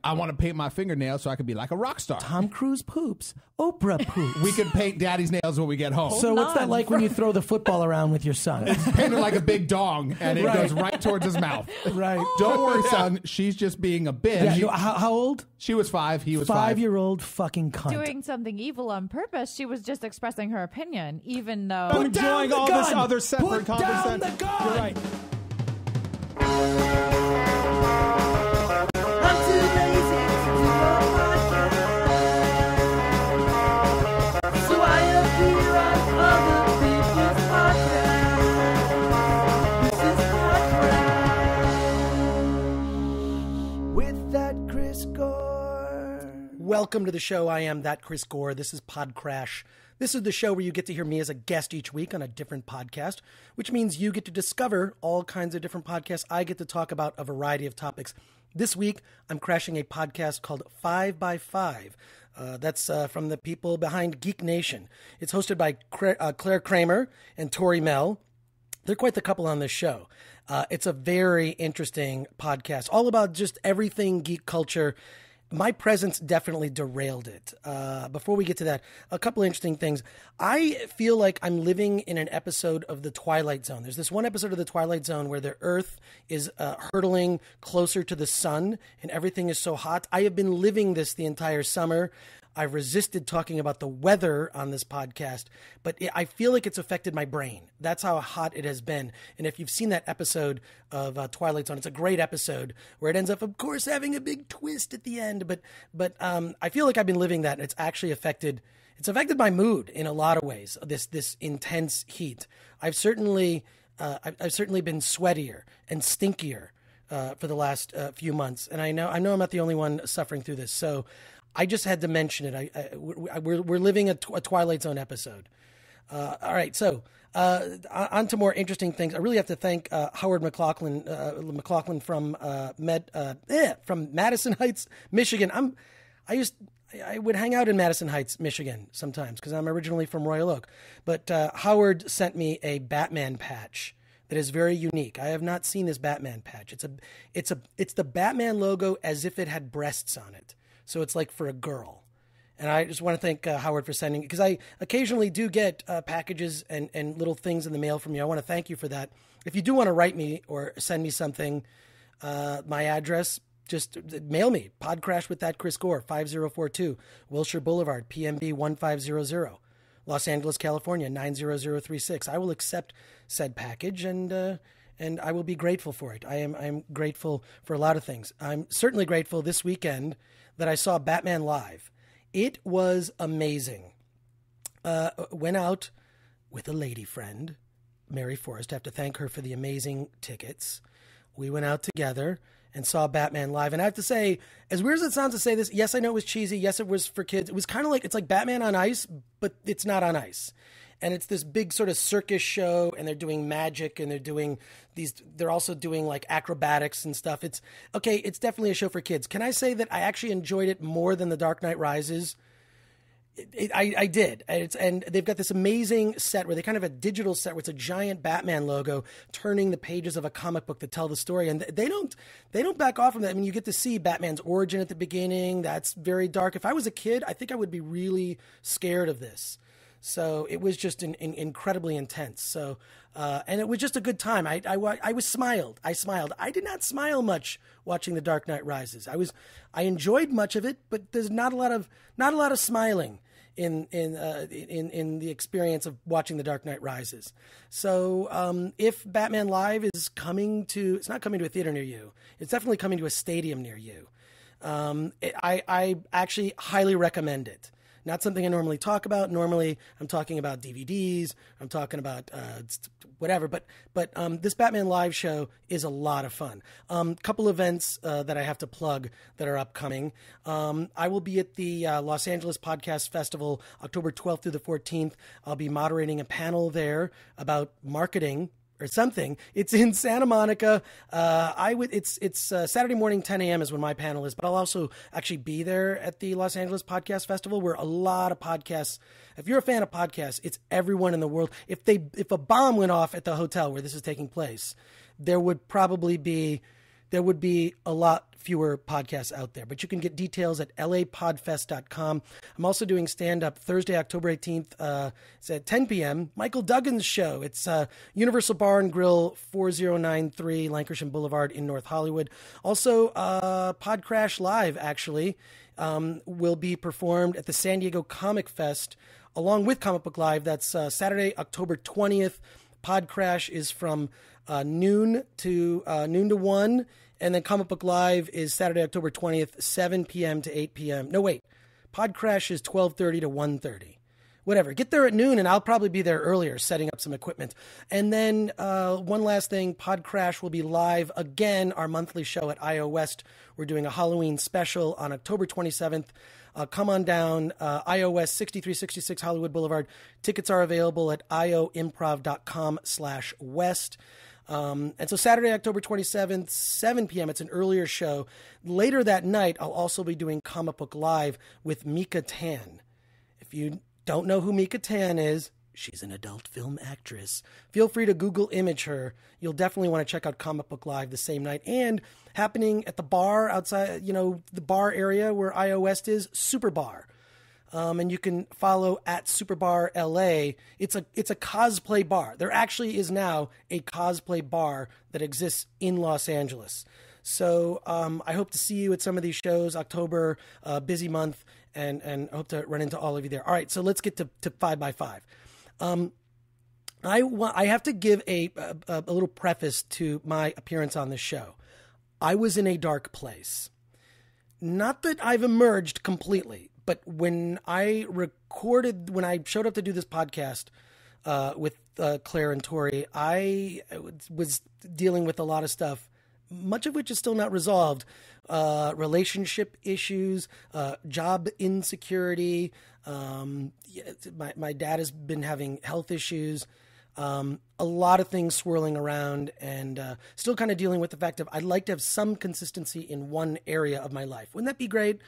I want to paint my fingernails so I could be like a rock star. Tom Cruise poops. Oprah poops. We could paint Daddy's nails when we get home. So what's that like when you throw the football around with your son? It's painted like a big dong, and it goes right towards his mouth. Right. Don't worry, son. She's just being a bitch. Yeah, how old? She was 5. He was 5. 5-year-old fucking cunt. Doing something evil on purpose. She was just expressing her opinion, even though... I'm enjoying all this other separate Put down the gun! You're right. I'm too lazy to do a podcast, so I appear on other people's podcasts. This is PodCRASH with that Chris Gore. Welcome to the show. I am that Chris Gore. This is PodCRASH. This is the show where you get to hear me as a guest each week on a different podcast, which means you get to discover all kinds of different podcasts. I get to talk about a variety of topics. This week, I'm crashing a podcast called 5 by 5. That's from the people behind Geek Nation. It's hosted by Clare Kramer and Tory Mell. They're quite the couple on this show. It's a very interesting podcast, all about just everything geek culture. My presence definitely derailed it. Before we get to that, a couple of interesting things. I feel like I'm living in an episode of The Twilight Zone. There's this one episode of The Twilight Zone where the Earth is hurtling closer to the sun and everything is so hot. I have been living this the entire summer. I've resisted talking about the weather on this podcast, but I feel like it's affected my brain. That's how hot it has been. And if you've seen that episode of Twilight Zone, it's a great episode where it ends up, of course, having a big twist at the end. But I feel like I've been living that, and it's actually affected. It's affected my mood in a lot of ways. This intense heat. I've certainly been sweatier and stinkier for the last few months, and I know I'm not the only one suffering through this. So I just had to mention it. We're living a Twilight Zone episode. All right, so on to more interesting things. I really have to thank Howard McLaughlin from Madison Heights, Michigan. I would hang out in Madison Heights, Michigan sometimes because I'm originally from Royal Oak. But Howard sent me a Batman patch that is very unique. I have not seen this Batman patch. It's the Batman logo as if it had breasts on it. So it's like for a girl. And I just want to thank Howard for sending it, because I occasionally do get packages and little things in the mail from you. I want to thank you for that. If you do want to write me or send me something, my address, just mail me. PodCRASH with that Chris Gore, 5042 Wilshire Boulevard, PMB 1500, Los Angeles, California, 90036. I will accept said package and I will be grateful for it. I'm grateful for a lot of things. I'm certainly grateful this weekend that I saw Batman live. It was amazing. Went out with a lady friend, Mary Forrest. I have to thank her for the amazing tickets. We went out together and saw Batman live. And I have to say, as weird as it sounds to say this, yes, I know it was cheesy. Yes, it was for kids. It was kind of like, it's like Batman on ice, but it's not on ice. And it's this big sort of circus show, and they're doing magic, and they're also doing like acrobatics and stuff. It's definitely a show for kids. Can I say that I actually enjoyed it more than The Dark Knight Rises? I did. And they've got this amazing set where they kind of have a digital set where it's a giant Batman logo turning the pages of a comic book to tell the story. And they don't back off from that. I mean, you get to see Batman's origin at the beginning. That's very dark. If I was a kid, I think I would be really scared of this. So it was just incredibly intense. So, and it was just a good time. I smiled. I did not smile much watching The Dark Knight Rises. I enjoyed much of it, but there's not a lot of smiling in the experience of watching The Dark Knight Rises. So, if Batman Live is it's not coming to a theater near you. It's definitely coming to a stadium near you. I actually highly recommend it. Not something I normally talk about. Normally, I'm talking about DVDs. I'm talking about whatever. But this Batman Live show is a lot of fun. Couple events that I have to plug that are upcoming. I will be at the Los Angeles Podcast Festival, October 12th through the 14th. I'll be moderating a panel there about marketing or something. It's in Santa Monica. It's Saturday morning, 10 a.m. is when my panel is, but I'll also actually be there at the Los Angeles Podcast Festival, where a lot of podcasts, if you're a fan of podcasts, it's everyone in the world. If a bomb went off at the hotel where this is taking place, there would be a lot fewer podcasts out there. But you can get details at lapodfest.com. I'm also doing stand-up Thursday, October 18th. It's at 10 p.m. Michael Duggan's show. It's Universal Bar and Grill, 4093 Lankershim Boulevard in North Hollywood. Also, PodCRASH Live, actually, will be performed at the San Diego Comic Fest along with Comic Book Live. That's Saturday, October 20th. PodCRASH is from noon to 1, and then Comic Book Live is Saturday, October 20th, 7 p.m. to 8 p.m. No, wait. PodCRASH is 12:30 to 1:30. Whatever. Get there at noon, and I'll probably be there earlier setting up some equipment. And then one last thing, PodCRASH will be live again, our monthly show at IO West. We're doing a Halloween special on October 27th. Come on down, IO West, 6366 Hollywood Boulevard. Tickets are available at ioimprov.com/west. And so Saturday, October 27th, 7 p.m., it's an earlier show. Later that night, I'll also be doing Comic Book Live with Mika Tan. If you don't know who Mika Tan is, she's an adult film actress. Feel free to Google image her. You'll definitely want to check out Comic Book Live the same night. And happening at the bar outside, the bar area where IO West is, Super Bar. And you can follow at Super Bar LA. It's a cosplay bar. There actually is now a cosplay bar that exists in Los Angeles. So I hope to see you at some of these shows. October, busy month, and I hope to run into all of you there. All right, so let's get to 5x5. I have to give a little preface to my appearance on this show. I was in a dark place. Not that I've emerged completely, but when I showed up to do this podcast with Clare and Tory, I was dealing with a lot of stuff, much of which is still not resolved. Relationship issues, job insecurity. My dad has been having health issues. A lot of things swirling around, and still kind of dealing with the fact of I'd like to have some consistency in one area of my life. Wouldn't that be great?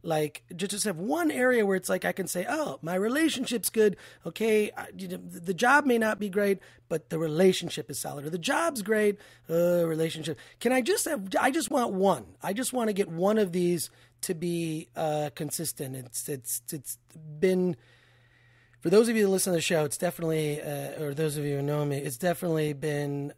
Like, just have one area where it's like I can say, oh, my relationship's good. Okay, the job may not be great, but the relationship is solid. Or the job's great, relationship. I just want one. I just want to get one of these to be consistent. It's been, for those of you that listen to the show, it's definitely, or those of you who know me, it's definitely been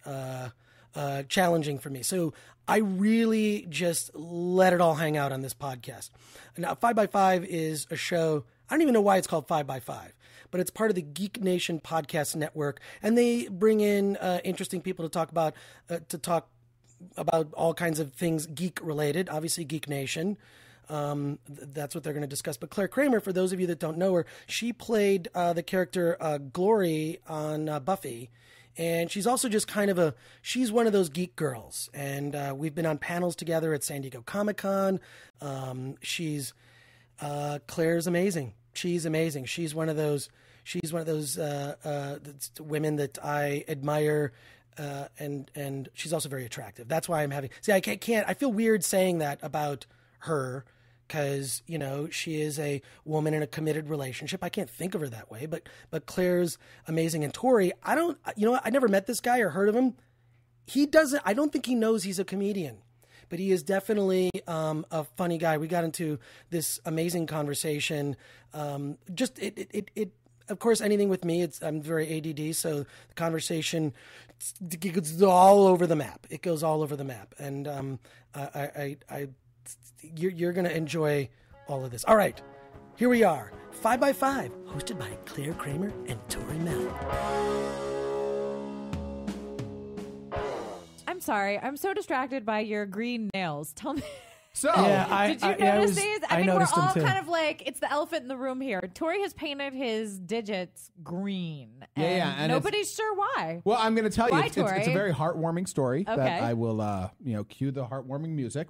challenging for me. So I really just let it all hang out on this podcast. Now, 5x5 is a show, I don't even know why it's called 5x5, but it's part of the Geek Nation podcast network, and they bring in interesting people to talk about all kinds of things geek related. Obviously, Geek Nation. That's what they're going to discuss. But Clare Kramer, for those of you that don't know her, she played the character Glory on Buffy. And she's also just she's one of those geek girls. And we've been on panels together at San Diego Comic-Con. Claire's amazing. She's amazing. She's one of those women that I admire. And she's also very attractive. That's why I feel weird saying that about her, because, she is a woman in a committed relationship. I can't think of her that way, but Claire's amazing. And Tory, I never met this guy or heard of him. I don't think he knows he's a comedian, but he is definitely a funny guy. We got into this amazing conversation. Of course, anything with me, I'm very ADD, so the conversation goes all over the map. It goes all over the map. And you're going to enjoy all of this. All right, here we are. 5x5, hosted by Clare Kramer and Tory Mell. I'm sorry. I'm so distracted by your green nails. Tell me. So, did you notice these? I mean, we're all too. kind of like, it's the elephant in the room here. Tory has painted his digits green. And nobody's sure why. Well, I'm going to tell you, Why, it's a very heartwarming story that Okay. I will, cue the heartwarming music.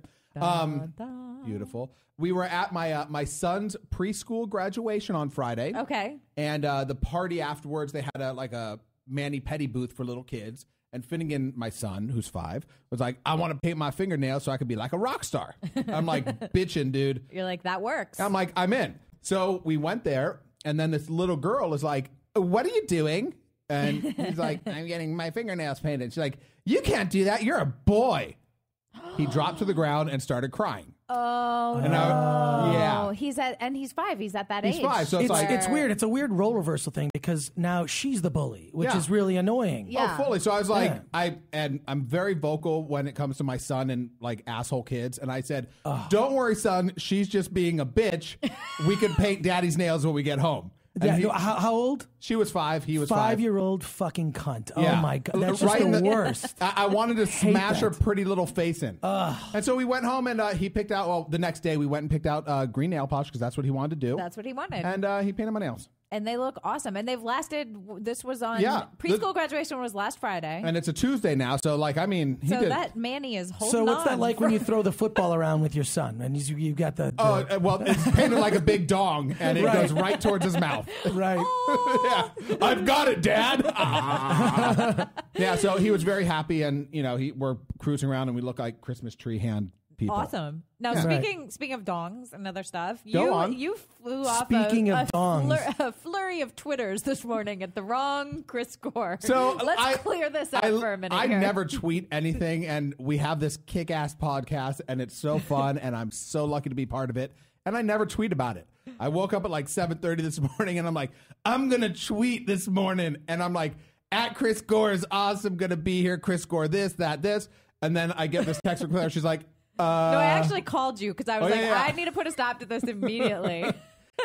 Beautiful. We were at my son's preschool graduation on Friday. Okay. And the party afterwards, they had a mani-pedi booth for little kids. And Finnegan, my son, who's 5, was like, I want to paint my fingernails so I could be like a rock star. I'm like, bitching, dude. You're like, that works. I'm like, I'm in. So we went there, and then this little girl is like, what are you doing? And he's like, I'm getting my fingernails painted. She's like, you can't do that. You're a boy. he dropped to the ground and started crying. Oh, And no. He's 5. He's at that age. He's 5, so It's weird. It's a weird role reversal thing because now she's the bully, which is really annoying. Yeah. Oh, fully. So I was like, I'm very vocal when it comes to my son and like asshole kids. And I said, don't worry, son. She's just being a bitch. We can paint daddy's nails when we get home. And How old? She was 5. He was 5. 5-year-old fucking cunt. Yeah. Oh my God. That's just the worst. I wanted to smash her that. pretty little face in. And so we went home and he picked out, well, the next day we went and picked out green nail polish because that's what he wanted to do. That's what he wanted. And he painted my nails. And they look awesome. And they've lasted, this was on, preschool graduation was last Friday. And it's a Tuesday now. So like, I mean, he did. That Manny is holding So on. what's that like when you throw the football around with your son and you got the well, it's painted like a big dong and it goes right towards his mouth. right. Yeah, I've got it, Dad. Yeah, so he was very happy, and we're cruising around, and we look like Christmas tree hand people. Awesome. Now, speaking of dongs and other stuff, Go on. you flew off Speaking of dongs. a flurry of Twitters this morning at the wrong Chris Gore. So let's clear this up for a minute. I here. never tweet anything, and we have this kick-ass podcast, and it's so fun, and I'm so lucky to be part of it. And I never tweet about it. I woke up at like 7:30 this morning, and I'm like, I'm gonna tweet this morning, and I'm like, at Chris Gore is awesome, gonna be here. Chris Gore, this, that, this, and then I get this text from Clare. She's like, No, I actually called you because I was yeah. I need to put a stop to this immediately.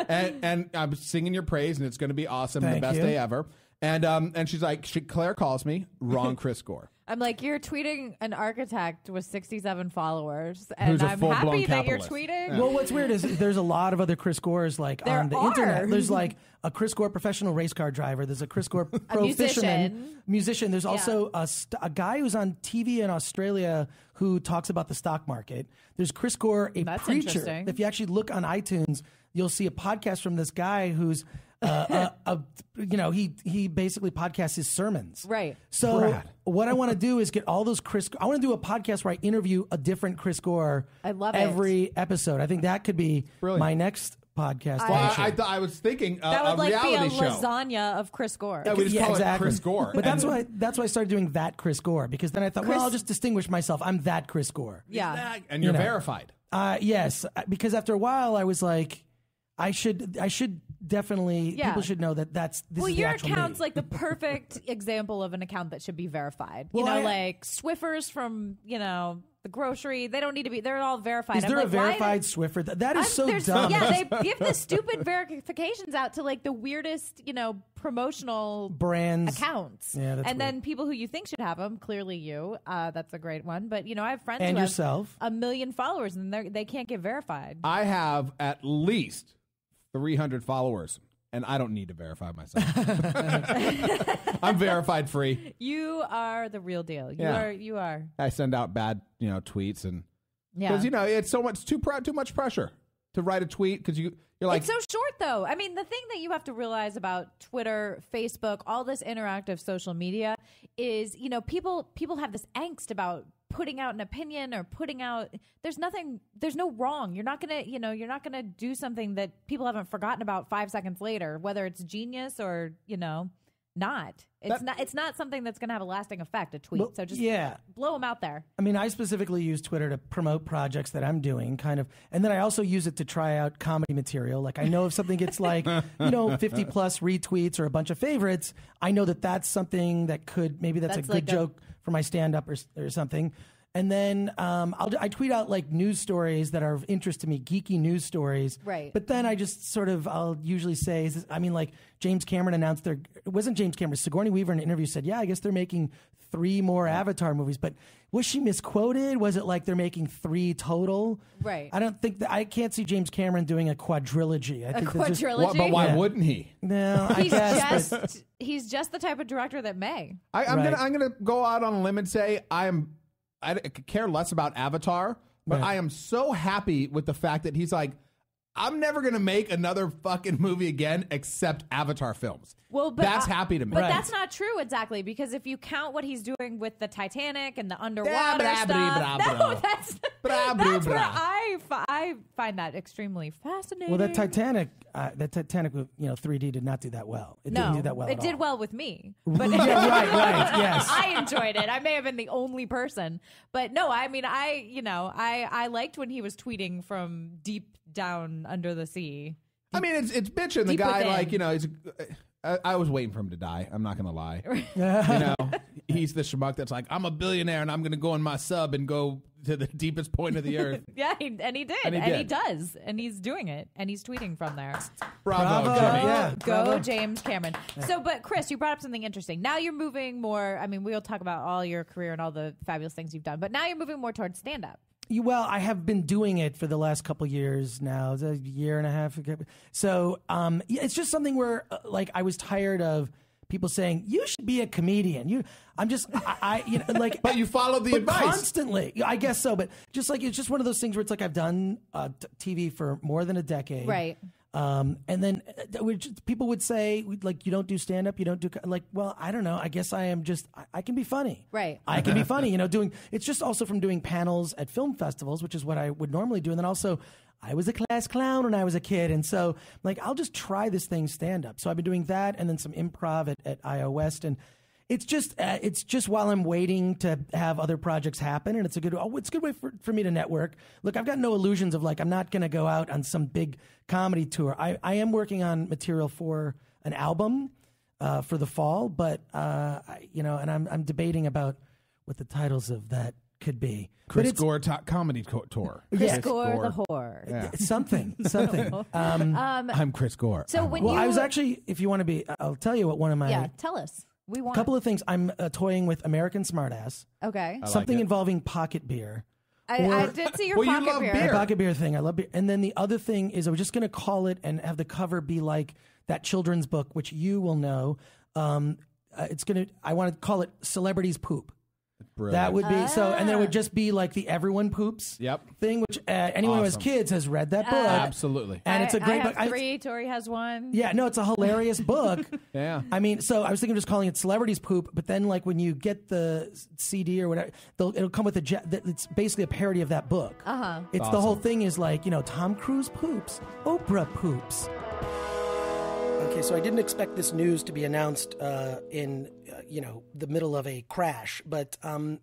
and I'm singing your praise, and it's going to be awesome, Thank the best you. day ever. And she's like, Claire calls me, wrong Chris Gore. I'm like, you're tweeting an architect with 67 followers, and Who's a I'm full-blown happy that you're capitalist. tweeting. Yeah. Well, what's weird is there's a lot of other Chris Gores There on the are. internet. There's like a Chris Gore professional race car driver. There's a Chris Gore pro fisherman, musician. There's also a guy who's on TV in Australia who talks about the stock market. There's Chris Gore, a That's preacher. interesting. If you actually look on iTunes, you'll see a podcast from this guy who's he basically podcasts his sermons. Right. So Brad. what I want to do is get all those I want to do a podcast where I interview a different Chris Gore. I love it. every episode. I think that could be my next podcast. Well, I was thinking that would a reality be a show. lasagna of Chris Gore. Yeah, we just call it Chris Gore. But that's why I started doing that Chris Gore, because then I thought, well, I'll just distinguish myself. I'm that Chris Gore. Yeah. And you're verified. Yes, because after a while I was like, I should definitely, people should know that this Well, is the your actual account's me. like the perfect example of an account that should be verified. Well, like Swiffers from, the grocery, they don't need to be, they're all verified. Is there I'm a like, why verified Swiffer? That is so dumb. Yeah, they give the stupid verifications out to like the weirdest, promotional brands accounts. Yeah, that's and weird. then people who you think should have them, clearly you. That's a great one. But I have friends And who yourself. have 1 million followers and they can't get verified. I have at least 300 followers, and I don't need to verify myself. I'm verified free. You are the real deal. You are. I send out bad, tweets, and Yeah. because it's so much too much pressure to write a tweet because you're like, It's so short, though. I mean, the thing that you have to realize about Twitter, Facebook, all this interactive social media is, people have this angst about putting out an opinion or putting out. There's no wrong. You're not gonna do something that people haven't forgotten about 5 seconds later, whether it's genius or not. It's not something that's gonna have a lasting effect. A tweet. Well, so just blow them out there. I mean, I specifically use Twitter to promote projects that I'm doing, kind of, and then I also use it to try out comedy material. Like, I know if something gets 50 plus retweets or a bunch of favorites, I know that that's something that could that's a good like joke for my stand up or something. And then I tweet out like news stories that are of interest to me, geeky news stories. Right. But then I just I'll usually say, like James Cameron announced it wasn't James Cameron, Sigourney Weaver in an interview said, I guess they're making 3 more Avatar movies. But was she misquoted? Was it like they're making 3 total? Right. I can't see James Cameron doing a quadrilogy. I think that's quadrilogy? but why Yeah. wouldn't he? No, I guess. He's just the type of director that may. I'm gonna go out on a limb and say I could care less about Avatar, but I am so happy with the fact that he's like, I'm never going to make another fucking movie again except Avatar films. Well, but that's happy to me. But that's not true exactly, because if you count what he's doing with the Titanic and the underwater Blah, blah, stuff, blah, blah, blah. that's where I find that extremely fascinating. Well, that Titanic, 3D did not do that well. It didn't do that well. It at did all. well with me. But Yeah, right, yes. I enjoyed it. I may have been the only person, but no, I mean, I liked when he was tweeting from deep down under the sea. I mean, it's bitching. The Deep guy, within. like, he's. I was waiting for him to die. I'm not gonna lie. He's the schmuck that's like, I'm a billionaire and I'm gonna go in my sub and go to the deepest point of the earth. Yeah, and he did, and he does, and he's doing it, and he's tweeting from there. Bravo, Jimmy. Yeah. Go Bravo. James Cameron. So, but Chris, you brought up something interesting. Now you're moving more. I mean, we'll talk about all your career and all the fabulous things you've done, but now you're moving more towards stand up. Well, I have been doing it for the last couple years now. It's a year and a half ago. So it's just something where, I was tired of people saying you should be a comedian. But you followed the advice constantly. I guess so, but just like it's just one of those things where it's like I've done TV for more than a decade, Right. And then people would say, like, you don't do stand up, you don't do, like, well, I don't know. I guess I am just, I can be funny. Right. I can be funny, it's just also from doing panels at film festivals, which is what I would normally do. And then also, I was a class clown when I was a kid. And so, like, I'll just try this thing stand up. So I've been doing that and then some improv at IO West. And it's just while I'm waiting to have other projects happen, and it's a good way for me to network. Look, I've got no illusions of, like, I'm not going to go out on some big comedy tour. I am working on material for an album for the fall, but and I'm debating about what the titles of that could be. Chris Gore comedy tour. Chris Gore the whore. Yeah. Something. I'm Chris Gore. So when I was actually, if you want to be, I'll tell you what one of my tell us. We want a couple of things. I'm toying with American Smartass. Okay. Something it. involving pocket beer. I did see your Well, you pocket love beer. beer. The pocket beer thing. I love beer. And then the other thing is I was just going to call it and have the cover be like that children's book, which you will know. I want to call it Celebrities Poop. Brilliant. That would be so, and then it would just be like the everyone poops thing, which anyone who has Awesome. kids has read that book. Absolutely. And it's a great I book. have 3. Tory has 1. Yeah, no, it's a hilarious book. Yeah. I mean, so I was thinking of just calling it Celebrities Poop, but then like when you get the CD or whatever, it'll come with it's basically a parody of that book. It's the whole thing is like, Tom Cruise poops, Oprah poops. Okay, so I didn't expect this news to be announced in the middle of a crash, but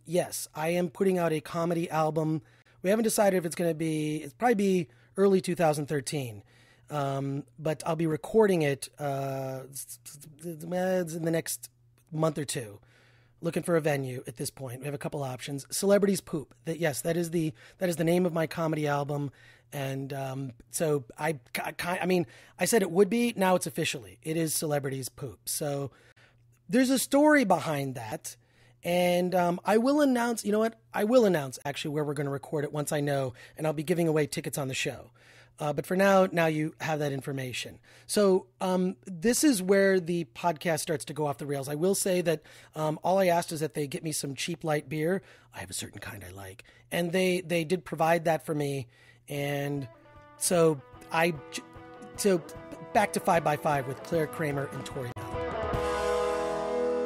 yes, I am putting out a comedy album. We haven't decided if it's going to be. It's probably be early 2013, but I'll be recording it in the next month or two. Looking for a venue at this point. We have a couple options. Celebrities Poop. That is the name of my comedy album. And so I said it would be. Now it's officially. It is Celebrities Poop. So there's a story behind that. And I will announce, you know what? I will announce actually where we're going to record it once I know. And I'll be giving away tickets on the show. But for now you have that information. So this is where the podcast starts to go off the rails. I will say that all I asked is that they get me some cheap light beer. I have a certain kind I like. And they did provide that for me. And so back to 5x5 with Clare, Kramer, and Tory.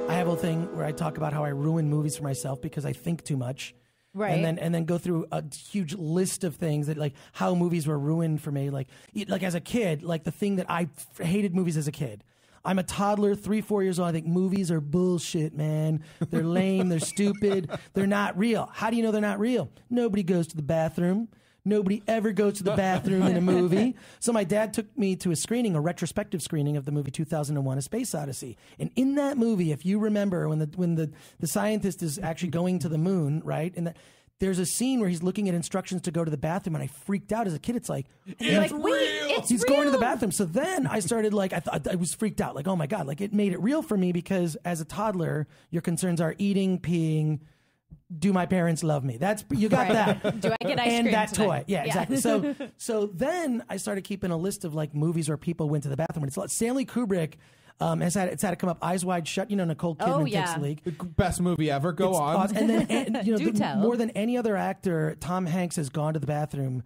I have a thing where I talk about how I ruin movies for myself because I think too much. Right. And then go through a huge list of things that like how movies were ruined for me. Like as a kid, like the thing that I hated movies as a kid. I'm a toddler, 3-4 years old. I think movies are bullshit, man. They're lame. They're stupid. They're not real. How do you know they're not real? Nobody goes to the bathroom. Nobody ever goes to the bathroom in a movie. So my dad took me to a retrospective screening of the movie 2001: A Space Odyssey. And in that movie, if you remember, when the scientist is actually going to the moon, right? And there's a scene where he's looking at instructions to go to the bathroom, and I freaked out as a kid. It's like, You're like, wait, it's he's real. going to the bathroom. So then I started I was freaked out. Like, oh my God, like it made it real for me because as a toddler, your concerns are eating, peeing. Do my parents love me? You got that. Do I get ice and cream that tonight? toy? Yeah, exactly. So then I started keeping a list of like movies where people went to the bathroom. And it's Stanley Kubrick it's had to come up. Eyes Wide Shut. Nicole Kidman takes the lead. The best movie ever. Go on. Awesome. And then Do tell. more than any other actor, Tom Hanks has gone to the bathroom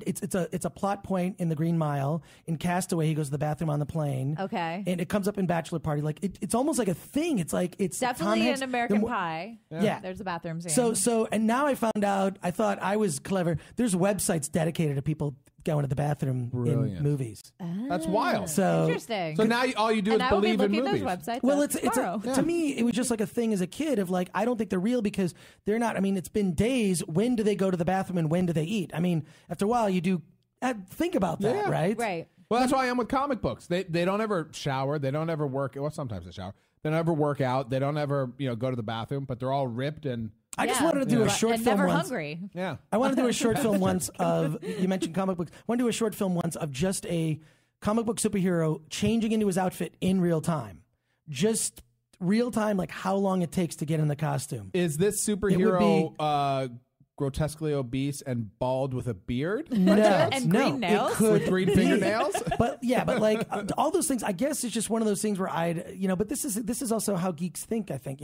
It's a plot point in The Green Mile. In Castaway, he goes to the bathroom on the plane. Okay. And it comes up in Bachelor Party. Like it's almost like a thing. It's like it's Definitely Tom Hanks, in American Pie. Yeah. There's a bathroom scene. So and now I found out. I thought I was clever. There's websites dedicated to people going to the bathroom in movies. That's wild. So interesting. So now all you do and is I will be believe in looking movies. those websites. Well, up tomorrow. to me, it was just like a thing as a kid of like, I don't think they're real because they're not. I mean, it's been days. When do they go to the bathroom and when do they eat? I mean, after a while, you do think about that, Yeah. right? Right. Well, that's why I am with comic books. They don't ever shower. They don't ever work. Well, sometimes they shower. They don't ever work out. They don't ever go to the bathroom. But they're all ripped and. I just wanted to do a short and film never once. hungry. Yeah. I want to do a short film once of, you mentioned comic books. I want to do a short film once of just a comic book superhero changing into his outfit in real time. Just real time, like how long it takes to get in the costume. Is this superhero grotesquely obese and bald with a beard? No, And no, green nails? It could With green be. fingernails? But like all those things, I guess it's just one of those things where but this is also how geeks think, I think,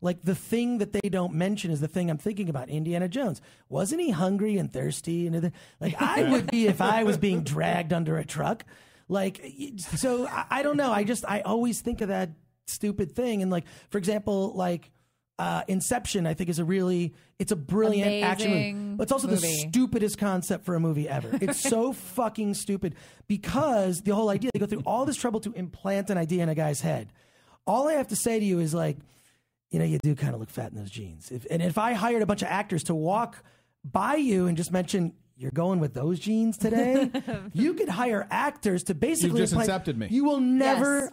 like the thing that they don't mention is the thing I'm thinking about. Indiana Jones. Wasn't he hungry and thirsty? And like I would be if I was being dragged under a truck. Like, so I don't know. I always think of that stupid thing. And like, for example, like, Inception, I think is it's a brilliant action movie. But it's also the stupidest concept for a movie ever. It's so fucking stupid because the whole idea, they go through all this trouble to implant an idea in a guy's head. All I have to say to you is like, you do kind of look fat in those jeans. If I hired a bunch of actors to walk by you and just mention, you're going with those jeans today, you could hire actors to basically. You've just accepted me. You will never.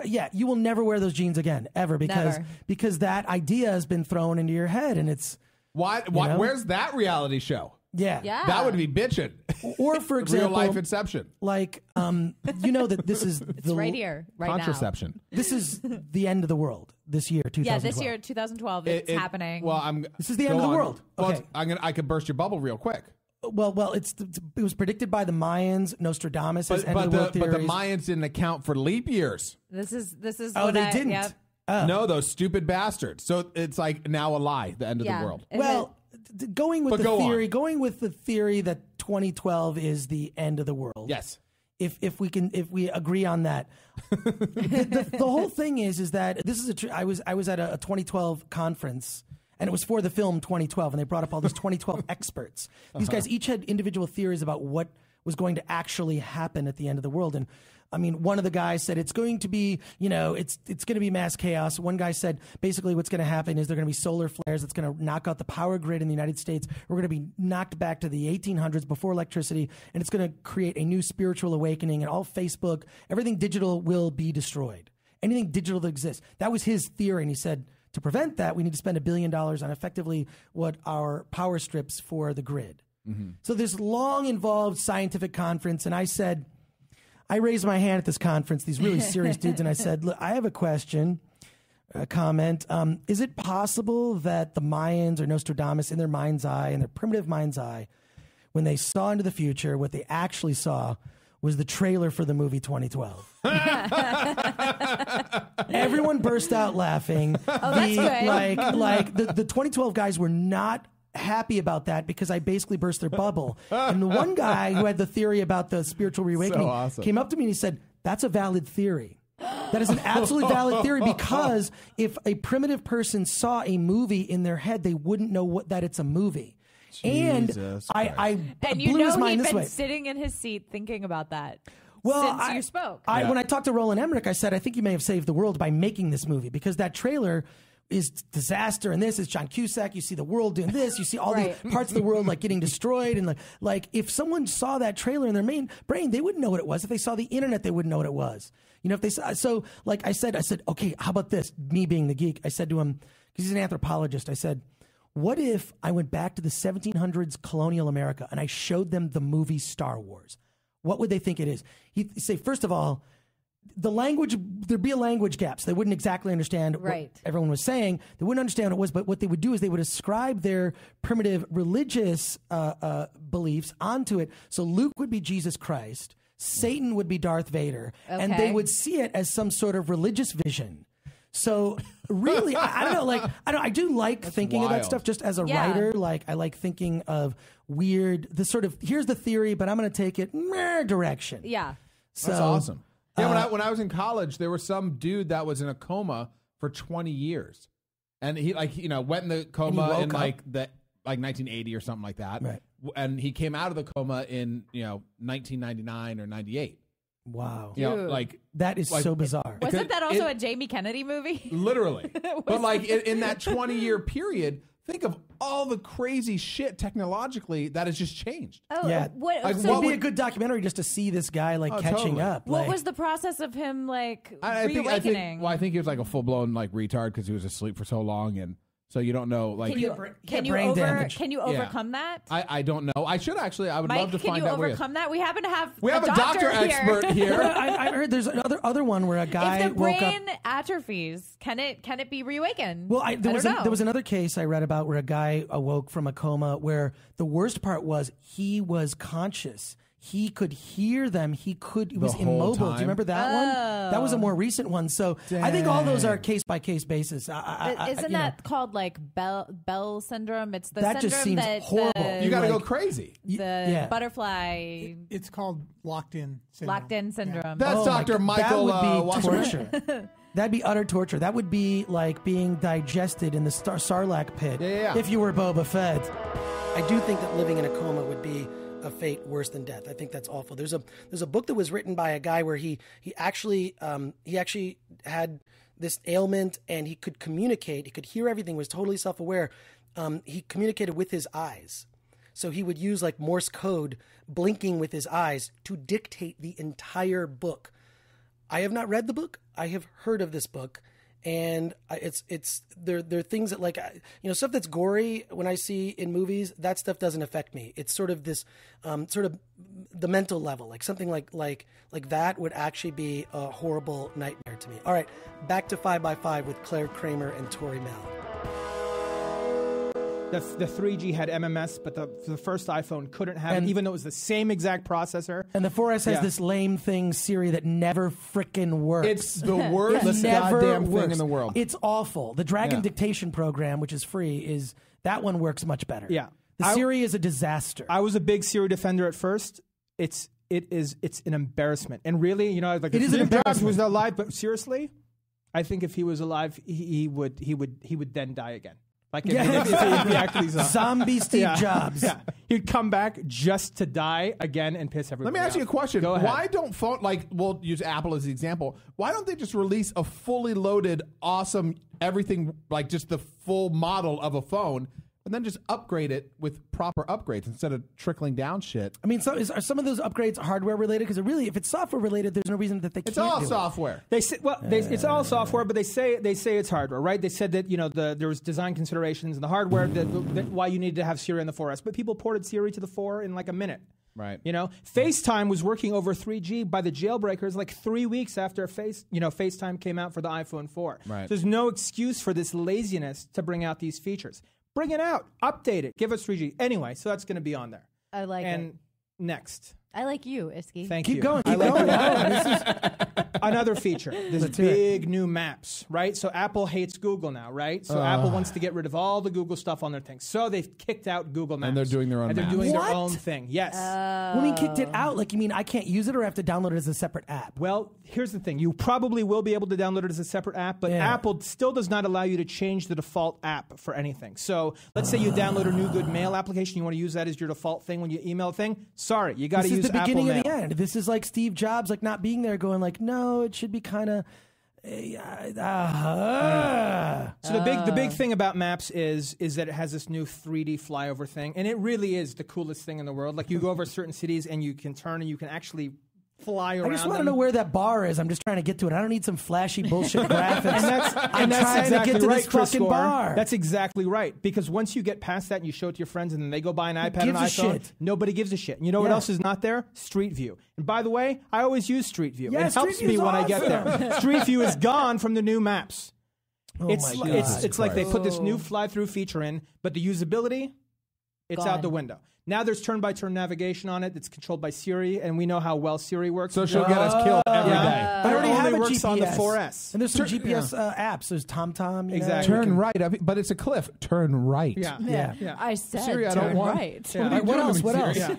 Yes. You will never wear those jeans again, ever, because that idea has been thrown into your head, and it's Why? Where's that reality show? yeah. That would be bitching. Or for example, Real life Inception. like that this is It's right here, right Contraception. This is the end of the world this year, 2012. now. Yeah, this year, 2012, it's happening. Well, This is the end of the world. Well, Okay. I could burst your bubble real quick. Well, it was predicted by the Mayans, Nostradamus, end of the world But the theories. Mayans didn't account for leap years. This is. Oh, what they didn't. Yep. No, those stupid bastards. So it's like now a lie. The end of the world. Is Well, going with But go on. going with the theory that 2012 is the end of the world. Yes. If we agree on that, the whole thing is that this is I was at a 2012 conference. And it was for the film 2012, and they brought up all these 2012 experts. These guys each had individual theories about what was going to actually happen at the end of the world. And I mean, one of the guys said it's going to be, it's going to be mass chaos. One guy said basically what's going to happen is there are going to be solar flares that's going to knock out the power grid in the United States. We're going to be knocked back to the 1800s before electricity, and it's going to create a new spiritual awakening. And all Facebook, everything digital will be destroyed. Anything digital that exists. That was his theory, and he said, to prevent that, we need to spend $1 billion on effectively what our power strips for the grid. Mm-hmm. So this long involved scientific conference, and I raised my hand at this conference, these really serious dudes, and I said, look, I have a question, a comment. Is it possible that the Mayans or Nostradamus in their mind's eye, in their primitive mind's eye, when they saw into the future, what they actually saw was the trailer for the movie 2012. Everyone burst out laughing. Oh, that's good. Like the 2012 guys were not happy about that because I basically burst their bubble. And the one guy who had the theory about the spiritual reawakening So awesome. came up to me and he said, "That's a valid theory. That is an absolutely valid theory because if a primitive person saw a movie in their head, they wouldn't know that it's a movie." And I and blew his mind he'd this been way. sitting in his seat thinking about that Well, since you spoke. When I talked to Roland Emmerich, I said, I think you may have saved the world by making this movie because that trailer is disaster and this is John Cusack. You see the world doing this. You see all Right. these parts of the world like getting destroyed. And like if someone saw that trailer in their main brain, they wouldn't know what it was. If they saw the internet, they wouldn't know what it was. If they saw, so like I said, okay, how about this? Me being the geek, I said to him, because he's an anthropologist, I said, what if I went back to the 1700s colonial America and I showed them the movie Star Wars? What would they think it is? He'd say, first of all, the language, there'd be a language gap. So they wouldn't exactly understand Right. what everyone was saying. They wouldn't understand what it was, but what they would do is they would ascribe their primitive religious beliefs onto it. So Luke would be Jesus Christ. Satan would be Darth Vader. And they Okay. would see it as some sort of religious vision. So really, I don't know. Like I do like thinking of that wild. stuff just as a Yeah. writer. Like I like thinking of weird, the sort of, here's the theory, but I'm going to take it meh direction. Yeah. So, That's awesome. Yeah, when I was in college, there was some dude that was in a coma for 20 years, and he went in the coma in like 1980 or something like that, Right. And he came out of the coma in 1999 or 98. Wow. That is so bizarre. Wasn't that also a Jamie Kennedy movie? Literally. But like in that 20-year period, think of all the crazy shit technologically that has just changed. Oh, Yeah. It'd be a good documentary just to see this guy catching totally. up. What was the process of him I think reawakening? I think he was like a full-blown retard because he was asleep for so long, and so you don't know Can you brain damage. Can you overcome that? I don't know. I should actually. I would Mike, love to can find you out. overcome that? We happen to have We have a doctor expert here. I heard there's another one where a guy If the woke up. brain atrophies, can it be reawakened? Well, there know. was another case I read about where a guy awoke from a coma where the worst part was he was conscious. He could hear them. He was whole immobile. Do time? you remember that one? That was a more recent one. So I think all those are case by case basis. Isn't that called Bell syndrome? It's the That syndrome just seems that horrible. You got to go Like- crazy. the butterfly It's called locked-in syndrome. locked-in syndrome. That's Dr. Michael. That would be Wasserman. torture. That'd be utter torture. That would be like being digested in the Sarlacc pit. Yeah. If you were Boba Fett. I do think that living in a coma would be a fate worse than death. I think that's awful. There's a book that was written by a guy where he actually had this ailment and he could communicate. He could hear everything. Was totally self-aware. He communicated with his eyes. So he would use like Morse code, blinking with his eyes to dictate the entire book. I have not read the book. I have heard of this book, and there are things that stuff that's gory when I see in movies. That stuff doesn't affect me. It's sort of this sort of the mental level, like something like that would actually be a horrible nightmare to me. All right, back to 5x5 with Clare, Kramer, and Tory Mell. The 3G had MMS, but the first iPhone couldn't have it, even though it was the same exact processor. And the 4S has this lame thing, Siri, that never frickin' works. It's the worst It never goddamn works. thing in the world. It's awful. The Dragon Yeah. dictation program, which is free, that one works much better. Yeah. The Siri is a disaster. I was a big Siri defender at first. It's an embarrassment, and really, It is an embarrassment. Jobs was alive, but seriously, I think if he was alive, he would then die again. Like if he actually Zombie Steve Jobs. Yeah, he'd come back just to die again and piss everybody Let me ask you a off. question. Go ahead. Why don't phone, we'll use Apple as the example. Why don't they just release a fully loaded, awesome, everything, like just the full model of a phone, and then just upgrade it with proper upgrades instead of trickling down shit? I mean, are some of those upgrades hardware related? Because if it's software related, there's no reason that they can't It's all do it. software. They say, it's all software, but they say it's hardware, right? They said that there was design considerations and the hardware that why you needed to have Siri in the 4S, but people ported Siri to the 4 in like a minute. Right. FaceTime was working over 3G by the jailbreakers like 3 weeks after FaceTime came out for the iPhone 4. Right. So there's no excuse for this laziness to bring out these features. Bring it out, update it, give us 3G. Anyway, so that's going to be on there. I like it. And next. I like you, Iski. Thank you. Keep going. I Keep like going. you. No, this is- Another feature. There's Let's hear it. big new maps, right? So Apple hates Google now, right? So Apple wants to get rid of all the Google stuff on their things. So they've kicked out Google Maps. And they're doing their own And they're maps. doing What? their own thing. Yes. What do you mean kicked it out? Like, you mean I can't use it or I have to download it as a separate app? Well, here's the thing. You probably will be able to download it as a separate app, but Yeah. Apple still does not allow you to change the default app for anything. So let's say you download a new Good Mail application. You want to use that as your default thing when you email a thing. Sorry, you got to This use is the Apple beginning Mail. of the end. This is like Steve Jobs, like not being there, going like, no, it should be kind of. So the big thing about Maps is that it has this new 3D flyover thing, and it really is the coolest thing in the world. Like you go over certain cities and you can turn and you can actually fly around. I just want to them. know where that bar is. I'm just trying to get to it. I don't need some flashy bullshit graphics. And that's trying exactly to get to right, this Chris fucking Gore. bar. That's exactly right. Because once you get past that and you show it to your friends and then they go buy an iPad and gives a iPhone, shit? nobody gives a shit. And you know what Yeah. else is not there? Street View. And by the way, I always use Street View. Yeah, it helps Street me View's when I get awesome. there. Street View is gone from the new Maps. It's my God. like they put this new fly-through feature in, but the usability, it's out the window. Now there's turn-by-turn navigation on it that's controlled by Siri, and we know how well Siri works. So she'll get us killed every day. I already It have only a works GPS. on the 4S. And there's some GPS apps. There's TomTom. Exactly. Turn right, but it's a cliff. Turn right. Yeah. I said Siri, I turn don't want- right. Yeah. All right, what else? What else? Yeah.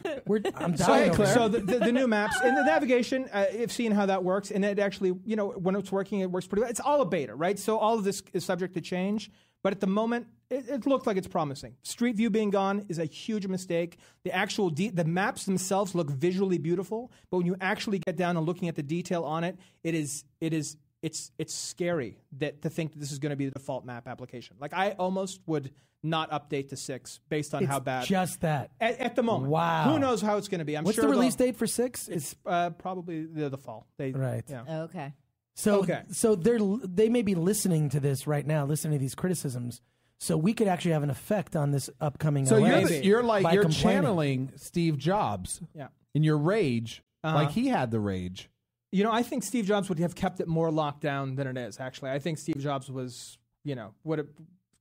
I'm So, dying over so here. the new maps and the navigation, I've seen how that works, and it actually, when it's working, it works pretty well. It's all a beta, right? So all of this is subject to change, but at the moment, it looks like it's promising. Street View being gone is a huge mistake. The actual the maps themselves look visually beautiful, but when you actually get down and looking at the detail on it, it's scary to think that this is going to be the default map application. Like I almost would not update to 6 based on how bad. Just that. At the moment. Wow. Who knows how it's going to be? I'm What's sure the release date for 6? It's probably the fall. Right. Yeah. Okay. So Okay. so they may be listening to this right now, listening to these criticisms. So we could actually have an effect on this upcoming. So OS you're by you're complaining. channeling Steve Jobs Yeah. in your rage, like he had the rage. I think Steve Jobs would have kept it more locked down than it is, actually. I think Steve Jobs was,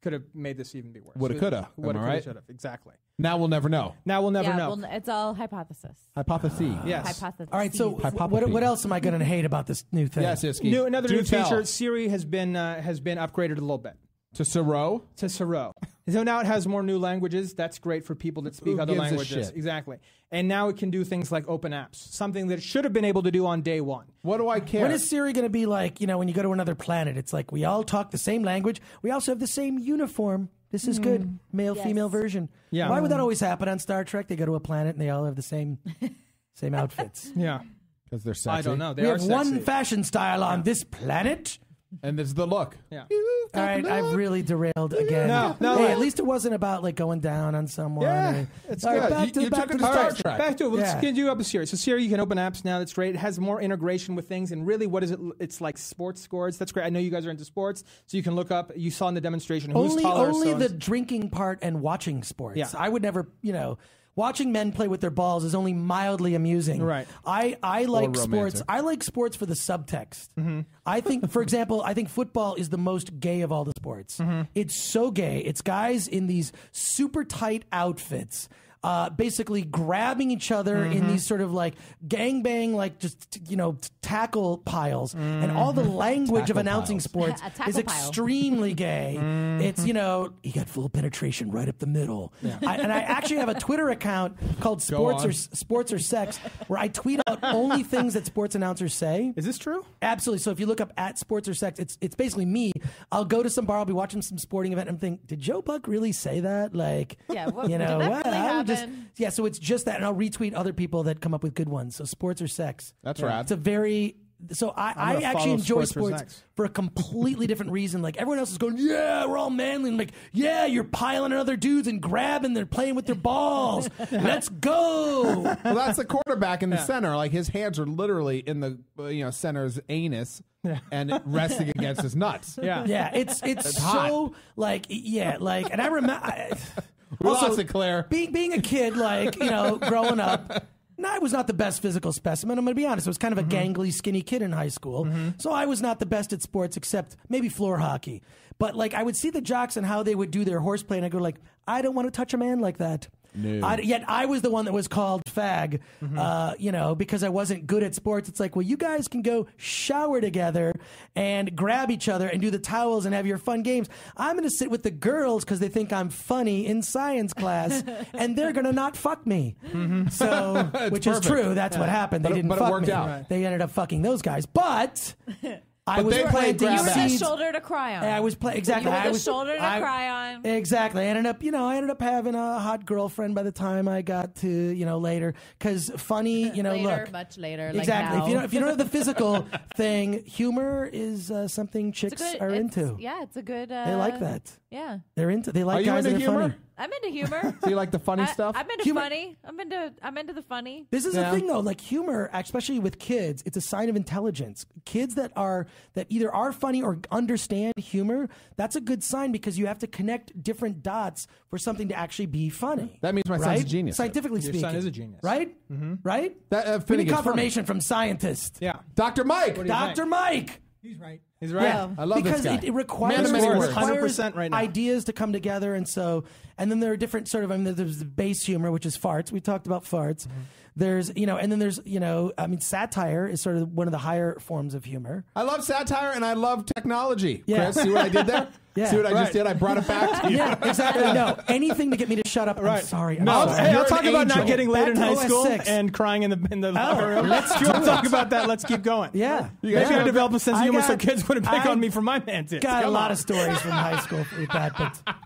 could have made this even be worse. Woulda, coulda. Am I right? Should have. Exactly. Now we'll never know. Now we'll never Yeah, know. well, it's all hypothesis. Hypothesis. Yes. Hypothesis. All right. So Hypothesis. what else am I going to hate about this new thing? Yes, Iski. Another Do new tell. feature, Siri has been upgraded a little bit To Siro. to Siro. So now it has more new languages. That's great for people that speak Who other gives a languages. shit? Exactly. And now it can do things like open apps, something that it should have been able to do on day one. What do I care? When is Siri going to be like, when you go to another planet, it's like we all talk the same language. We also have the same uniform. This is good. Male, female version. Yeah. Why would that always happen on Star Trek? They go to a planet and they all have the same outfits. Yeah. Because they're sexy. I don't know. They We are have sexy. one fashion style on this planet. And it's the look. Yeah. All right, I've really derailed again. No, Hey, at least it wasn't about like going down on someone. Yeah, or- it's All right, good. back to You back took to it the to start. Star Trek. Back to it. Let's Yeah. continue up with Siri. So Siri, you can open apps now. That's great. It has more integration with things. And really, what is it? It's like sports scores. That's great. I know you guys are into sports, so you can look up. You saw in the demonstration who's taller. Only so the drinking part and watching sports. Yeah. I would never, watching men play with their balls is only mildly amusing. Right. I like sports. romantic. I like sports for the subtext. Mm-hmm. I think, for example, football is the most gay of all the sports. Mm-hmm. It's so gay. It's guys in these super tight outfits. Basically grabbing each other in Mm-hmm. these sort of like gangbang, like just, tackle piles. And all the language of Tackle announcing piles. sports A tackle is pile. extremely gay. It's, he got full penetration right up the middle. And I actually have a Twitter account called Sports or Sex where I tweet out only things that sports announcers say. Is this true? Absolutely. So if you look up at Sports or Sex, it's basically me. I'll go to some bar, I'll be watching some sporting event, and I'm thinking, did Joe Buck really say that? Like, Yeah, what- did that really happen? so it's just that, and I'll retweet other people that come up with good ones. So Sports or Sex. That's rad. It's a very. So I gonna actually follow enjoy Sports or sports Sex. for a completely different reason. Like everyone else is going, yeah, we're all manly. And like, yeah, you're piling on other dudes and grabbing, they're playing with their balls. Let's go. Well, that's the quarterback in the center. Like his hands are literally in the center's anus and resting against his nuts. Yeah. Yeah, it's hot. so like and I remember. We lost it, Claire. Being a kid, growing up. No, I was not the best physical specimen. I'm going to be honest. I was kind of a gangly, skinny kid in high school. So I was not the best at sports except maybe floor hockey. But I would see the jocks and how they would do their horseplay, and I go I don't want to touch a man like that. No. Yet I was the one that was called fag, because I wasn't good at sports. It's like, well, you guys can go shower together and grab each other and do the towels and have your fun games. I'm going to sit with the girls because they think I'm funny in science class, and they're going to not fuck me. So, which is perfect. true. That's what happened. They didn't but it fuck worked me. out. They ended up fucking those guys. But I was they played planting grab You were ass. the seeds. shoulder to cry on. I was exactly. You were I the was, shoulder to cry on. Exactly. I ended up having a hot girlfriend by the time I got to, later. Because funny, later, look. much later. Exactly. Like now. If you don't have the physical thing, humor is something chicks are into. Yeah, it's a good. They like that. Yeah, They like Are you guys that into are humor? funny. I'm into humor. Do you like the funny stuff? I'm into Humor- funny. I'm into the funny. This is Yeah. the thing, though. Like humor, especially with kids, it's a sign of intelligence. Kids that either are funny or understand humor, that's a good sign because you have to connect different dots for something to actually be funny. That means my son's right? a genius. Scientifically Your speaking, son is a genius. right? Right? That, We need Finnegan's confirmation from scientists. Yeah. Dr. Mike. do you Dr. Mike. He's right. He's right. Yeah, I love because this guy. it requires, Man of many words. 100% right now. ideas to come together, and then there are different sort of. I mean, there's the base humor, which is farts. We talked about farts. There's and then there's satire is sort of one of the higher forms of humor. I love satire and I love technology. Yeah. Chris, see what I did there? Yeah. See what I just did? I brought it back to you. Yeah, exactly. No, anything to get me to shut up. I'm sorry. I'm sorry. Hey, You're I'll talk an about not angel. getting laid Back in to high OS school 6. and crying in the locker room. If you want to talk about that, let's keep going. Yeah. Maybe I develop a sense of I humor so got- kids wouldn't pick I on me for my mantis. Got a Come lot on. of stories from high school with that, but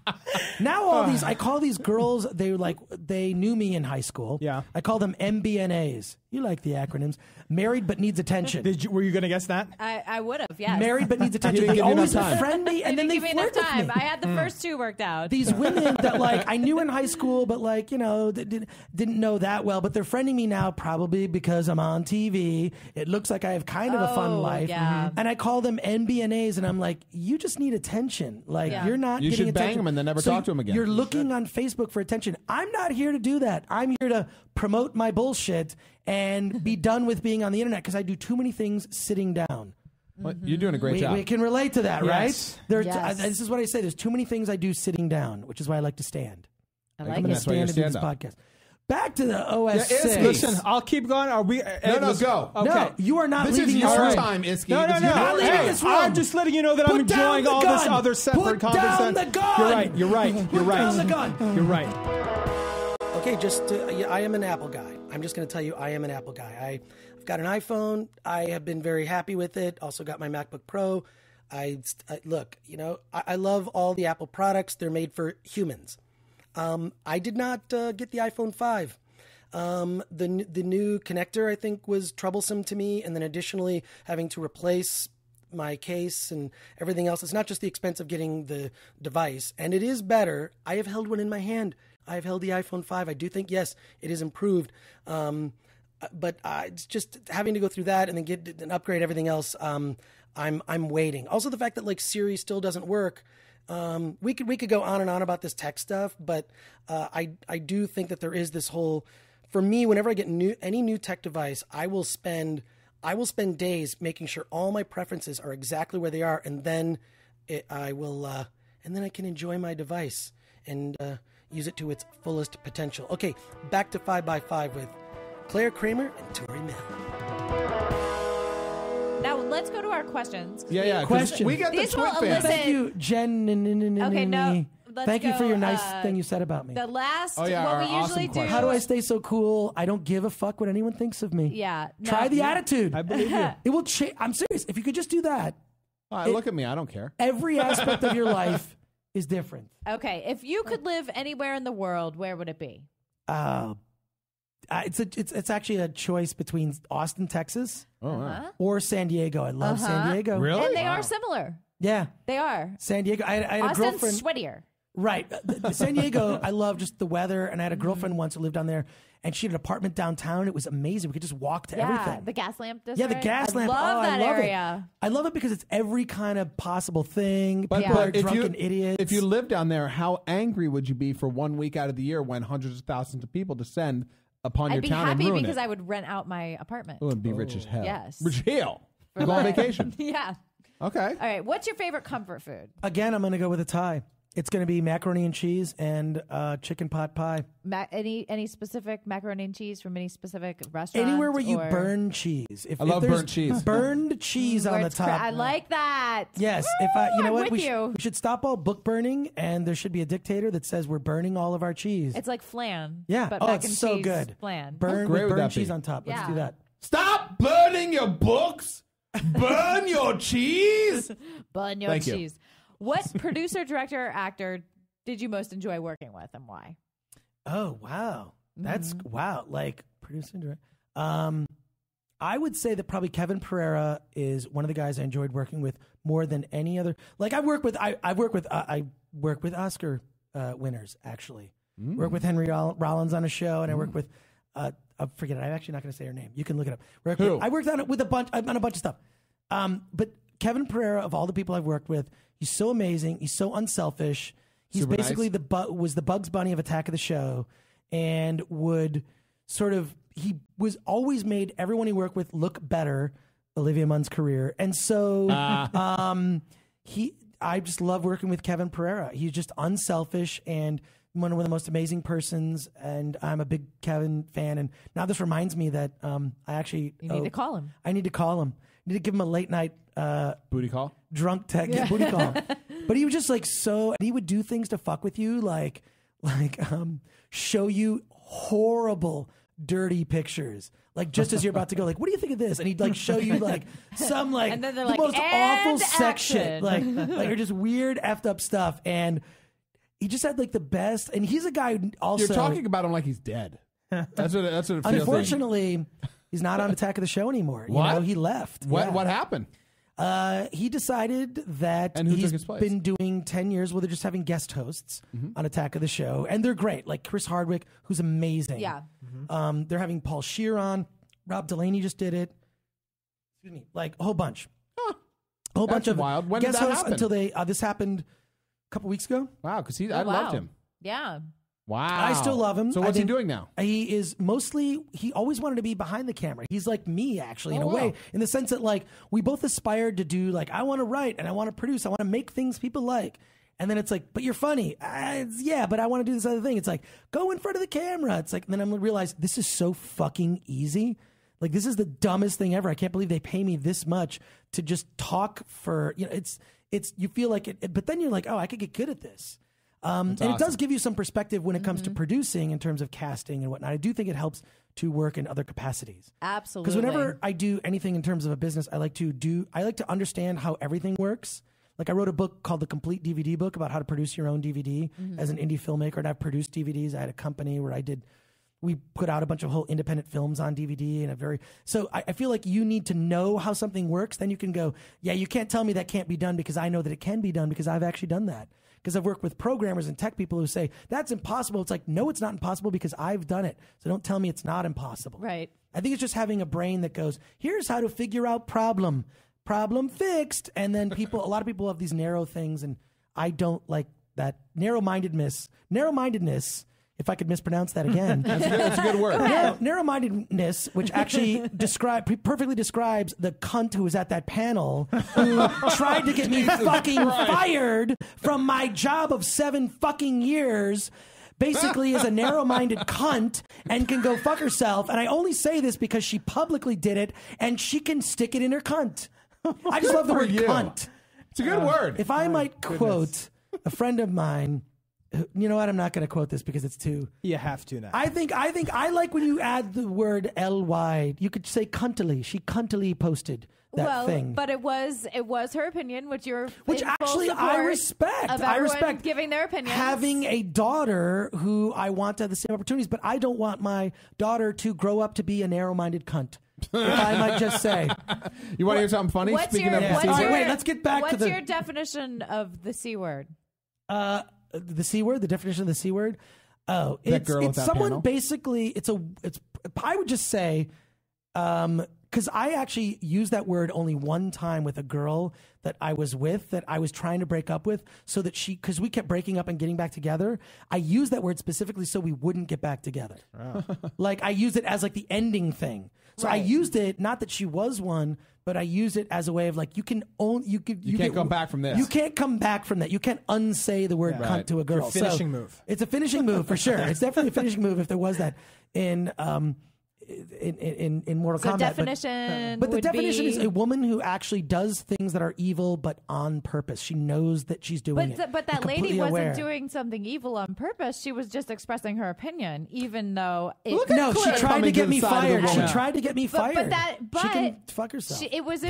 now all these I call these girls. They knew me in high school. Yeah. I call them MBNAs. You like the acronyms? Married but needs attention. Were you going to guess that? I would have, yes. Married but needs attention. didn't They give you always enough time. befriend me, and then they Give me enough flirt with time. me. I had the first two worked out. These women that I knew in high school, but didn't know that well. But they're friending me now probably because I'm on TV. It looks like I have kind of a fun life, yeah. and I call them NBNAs, and I'm like, you just need attention. Yeah. You're not. You getting should bang attention. them and then never So talk to them again. You're looking on Facebook for attention. I'm not here to do that. I'm here to promote my bullshit and be done with being on the internet because I do too many things sitting down. Well, you're doing a great job. We can relate to that, Yes. right? Yes. This is what I say. There's too many things I do sitting down, which is why I like to stand. I I'm like going to it. That's why you're stand and do this stand-up. podcast. Back to the OS Yeah, 6. Listen, I'll keep going. Are we? No, go. Okay. No, you are not This leaving is this your room. time, Iski. No, This is no. not leaving Hey, this room. I'm just letting you know that I'm Put down enjoying the all this gun. other separate Put down conversation. the gun. You're right. Put down the gun. You're right. Okay, I am an Apple guy. I'm just going to tell you I am an Apple guy. I've got an iPhone. I have been very happy with it. Also got my MacBook Pro. I love all the Apple products. They're made for humans. I did not get the iPhone 5. The new connector, I think, was troublesome to me. And then additionally, having to replace my case and everything else. It's not just the expense of getting the device. And it is better. I have held one in my hand. I have held the iPhone 5. I do think, yes, it is improved. But it's just having to go through that and then get an upgrade, everything else. I'm waiting. Also, the fact that Siri still doesn't work. We could go on and on about this tech stuff, but I do think that there is this whole. For me, whenever I get any new tech device, I will spend days making sure all my preferences are exactly where they are, and then I can enjoy my device and use it to its fullest potential. Okay, back to 5x5 with Clare, Kramer, and Tory Mell. Now let's go to our questions. Yeah. 'cause Question. We got the These will twit fans. elicit- Thank you, Jen. Okay, no, let's Thank you for go, your nice thing you said about me. The last, Oh, yeah, what our we usually awesome do. question. How do I stay so cool? I don't give a fuck what anyone thinks of me. Yeah. Try the attitude. I believe you. It will change. I'm serious. If you could just do that, Look at me. I don't care. every aspect of your life is different. Okay, if you could live anywhere in the world, where would it be? It's actually a choice between Austin, Texas, Oh, wow. or San Diego. I love San Diego. Really? And they are similar. Yeah, They are. San Diego. I had a Austin's girlfriend. sweatier. Right. San Diego, I love just the weather. And I had a girlfriend once who lived down there, and she had an apartment downtown. It was amazing. We could just walk to Yeah, everything. the gas lamp district. Yeah, the gas lamp. I love that I love area. It. I love it because it's every kind of possible thing. People Yeah. are if drunken idiots. If you lived down there, how angry would you be for 1 week out of the year when hundreds of thousands of people descend upon I'd your be town and happy ruin because it? I would rent out my apartment. Oh, and be rich as hell. Yes. Rich hell. You go on vacation. Yeah. Okay. All right. What's your favorite comfort food? Again, I'm going to go with a tie. It's going to be macaroni and cheese and chicken pot pie. Any specific macaroni and cheese from any specific restaurant? Anywhere where you or- burn cheese. I love there's burnt cheese. Burned cheese where on the it's top. I like that. Yes, if you know I'm what, with we you. should stop all book burning, and there should be a dictator that says we're burning all of our cheese. It's like flan. Yeah. But Oh, mac it's and so cheese good. Flan. Burn great with would burnt that be? cheese on top. Let's Yeah. do that. Stop burning your books. Burn your cheese. Bun your Thank you. cheese. What producer, director, or actor did you most enjoy working with, and why? Oh wow, that's Mm-hmm. wow. Like producer and director. I would say that probably Kevin Pereira is one of the guys I enjoyed working with more than any other. Like I work with Oscar winners actually. Work with Henry Rollins on a show, and I work with I forget it. I'm actually not going to say her name. You can look it up. Who? I worked on it with a bunch of stuff. But Kevin Pereira, of all the people I've worked with, he's so amazing. He's so unselfish. He's Super basically nice. was the Bugs Bunny of Attack of the Show, and would sort of he was always made everyone he worked with look better Olivia Munn's career. And so I just love working with Kevin Pereira. He's just unselfish and one of the most amazing persons, and I'm a big Kevin fan. And now this reminds me that I actually... You need to call him. I need to call him. I need to give him a late night... booty call? Drunk tech, booty call. But he was just like and he would do things to fuck with you, like show you horrible, dirty pictures. Like just as you're about to go, like, what do you think of this? And he'd like show you like some like and then they're the like, most awful sex action. shit. Like or just weird effed up stuff. And he just had like the best. And he's a guy who also... You're talking about him like he's dead. That's what it feels like. Unfortunately, he's not on Attack of the Show anymore. What? You know, he left. What happened? He decided that And who he's took his place? been doing 10 years where they're just having guest hosts on Attack of the Show. And they're great. Like Chris Hardwick, who's amazing. Yeah. They're having Paul Scheer on. Rob Delaney just did it. Excuse me. Like a whole bunch. A whole bunch of wild. When did guest that hosts happen? until they... this happened a couple weeks ago. Wow, because I Oh, wow. loved him. Yeah. Wow. I still love him. So I what's he think doing now? He is mostly, he always wanted to be behind the camera. He's like me, actually, in a wow. way, in the sense that, like, we both aspired to do, like, I want to write and I want to produce. I want to make things people like. And then it's like, but you're funny. Yeah, but I want to do this other thing. It's like, go in front of the camera. It's like, and then I'm realize this is so fucking easy. Like, this is the dumbest thing ever. I can't believe they pay me this much to just talk for, you know, it's, you feel like it, but then you're like, oh, I could get good at this. And it does give you some perspective when it comes to producing in terms of casting and whatnot. I do think it helps to work in other capacities. Absolutely. Because whenever I do anything in terms of a business, I like to understand how everything works. Like I wrote a book called The Complete DVD Book about how to produce your own DVD as an indie filmmaker. And I've produced DVDs. I had a company where we put out a bunch of whole independent films on DVD so I feel like you need to know how something works. Then you can go, yeah, you can't tell me that can't be done because I know that it can be done because I've actually done that. Because I've worked with programmers and tech people who say, that's impossible. It's like, no, it's not impossible because I've done it. So don't tell me it's not impossible. Right. I think it's just having a brain that goes, here's how to figure out problem fixed. And then a lot of people have these narrow things, and I don't like that. Narrow-mindedness, if I could mispronounce that again. That's a good word. Narrow-mindedness, which actually perfectly describes the cunt who was at that panel who tried to get me fucking fired from my job of 7 fucking years, basically is a narrow-minded cunt and can go fuck herself. And I only say this because she publicly did it, and she can stick it in her cunt. I just love the word cunt. It's a good word. If I might quote a friend of mine, you know what? I'm not going to quote this because it's too. You have to now. I think I like when you add the word ly. You could say cuntily. She cuntily posted that thing. But it was her opinion, which actually I respect. I respect giving their opinion. Having a daughter who I want to have the same opportunities, but I don't want my daughter to grow up to be a narrow-minded cunt. If I might just say. You want to hear something funny? Speaking of all right, wait, let's get back to What's your definition of the C word? The C word, the definition of the C word. Oh, That girl at it's that someone panel? basically. I would just say, because I actually used that word only one time with a girl that I was with, that I was trying to break up with, so that because we kept breaking up and getting back together. I used that word specifically so we wouldn't get back together. Oh. Like I used it as like the ending thing. So I used it, not that she was one, but I used it as a way of like, you can't come back from this. You can't come back from that. You can't unsay the word cunt to a girl. It's a finishing move. It's a finishing move for sure. It's definitely a finishing move if there was that in Mortal Kombat. Definition but the definition be... is a woman who actually does things that are evil but on purpose. She knows that she's doing it. But that lady wasn't doing something evil on purpose. She was just expressing her opinion, even though she tried to get me fired. She tried to get me fired. She can fuck herself. It was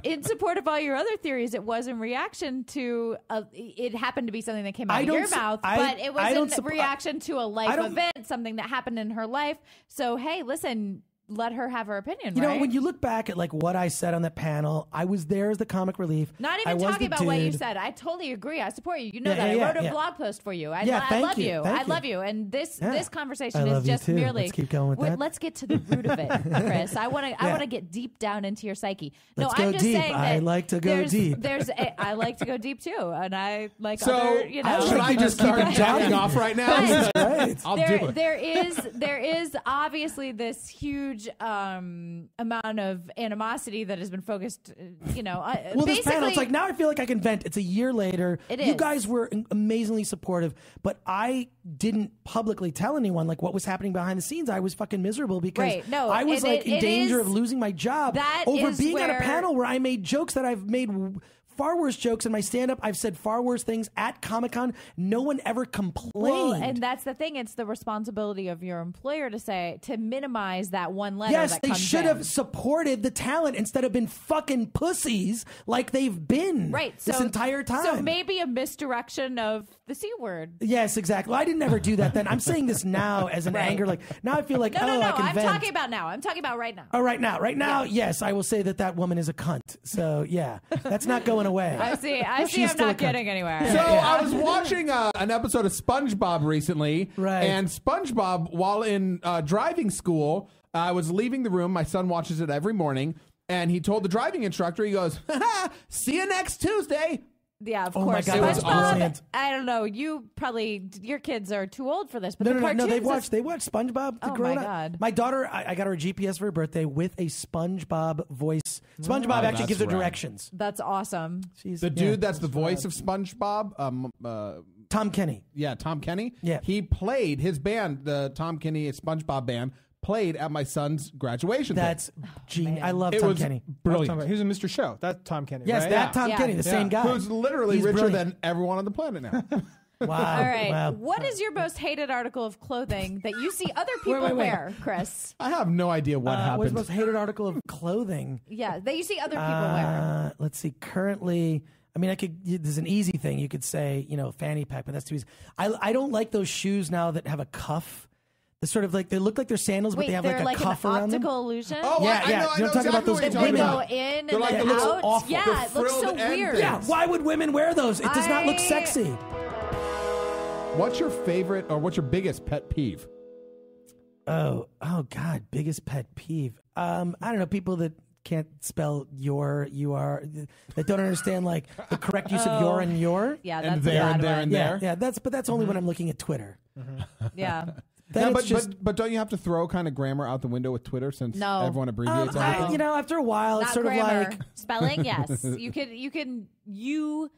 in support of all your other theories. It was in reaction to it happened to be something that came out of your mouth, but it was in reaction to a life event, something that happened in her life. So hey, listen, let her have her opinion. You know, when you look back at like what I said on that panel, I was there as the comic relief. Not even talking about what you said. I totally agree. I support you. You know that. I wrote a blog post for you. I love you. I love you. And this conversation is just merely. Let's keep going with that. Let's get to the root of it, Chris. I want to get deep down into your psyche. Let's I'm go just deep. saying that I like to go deep. I like to go deep too, and I like so, other. You know, should I just start jacking off right now? I'll do it. There is obviously this huge huge amount of animosity that has been focused, Well, this panel, it's like, now I feel like I can vent. It's a year later. You guys were amazingly supportive, but I didn't publicly tell anyone like what was happening behind the scenes. I was fucking miserable because I was in danger of losing my job over being at a panel where I made jokes that I've made far worse jokes in my stand-up. I've said far worse things at Comic-Con. No one ever complained. Well, and that's the thing. It's the responsibility of your employer to minimize that one letter. Yes, that they comes should in. have supported the talent instead of been fucking pussies like they've been this entire time. So maybe a misdirection of the C word. Yes, exactly. Well, I didn't ever do that then. I'm saying this now as an anger. Like, now I feel like, No, I can I'm vent. talking about now. I'm talking about right now. Oh, right now. Right now, yes, I will say that woman is a cunt. So, yeah, that's not going away. I see. She's I'm still a not cunt. getting anywhere. So I was watching an episode of SpongeBob recently, Right. and SpongeBob, while in driving school, I was leaving the room. My son watches it every morning, and he told the driving instructor, he goes, "See you next Tuesday." Yeah, of Oh my course. God, that's SpongeBob, brilliant. I don't know. Your kids are too old for this. But No, the no. cartoons, They watch SpongeBob. Oh, grown my up. God. My daughter, I got her a GPS for her birthday with a SpongeBob voice. SpongeBob actually that's gives her rad. directions. That's awesome. The dude that's the voice of SpongeBob, Tom Kenny. yeah, Tom Kenny. Yeah. He played his band, the Tom Kenny SpongeBob band, played at my son's graduation. That's genius. I love it Tom was Kenny. brilliant. He was in Mr. Show. That's Tom Kenny. Yes, right? that Tom Yeah. Kenny, the same guy. Who's literally He's richer brilliant. than everyone on the planet now. Wow. All right. Wow. What is your most hated article of clothing that you see other people wait. wear, Chris? I have no idea what What's happened. the most hated article of clothing? Yeah, that you see other people wear. Let's see. Currently, I mean, there's an easy thing. You could say, fanny pack, but that's too easy. I don't like those shoes now that have a cuff. The sort of like, they look like they're sandals, but Wait, they have they're like a cuff an around them. optical illusion? Oh, Yeah, I yeah. know, You know, talking about those exactly They what go you're talking in and They're like then the little out. awful- Yeah, the it looks so frilled end weird. things. Yeah, why would women wear those? It does not look I- sexy. What's your favorite or what's your biggest pet peeve? Oh God, biggest pet peeve. I don't know, people that can't spell you are, that don't understand like the correct use of your and your. Yeah, And that's there a bad and there one. and Yeah, there. yeah, that's only when I'm looking at Twitter. Yeah. Then No, it's just, but don't you have to throw kind of grammar out the window with Twitter since No. everyone abbreviates everything? after a while, it's Not sort grammar. of like, Spelling, yes. You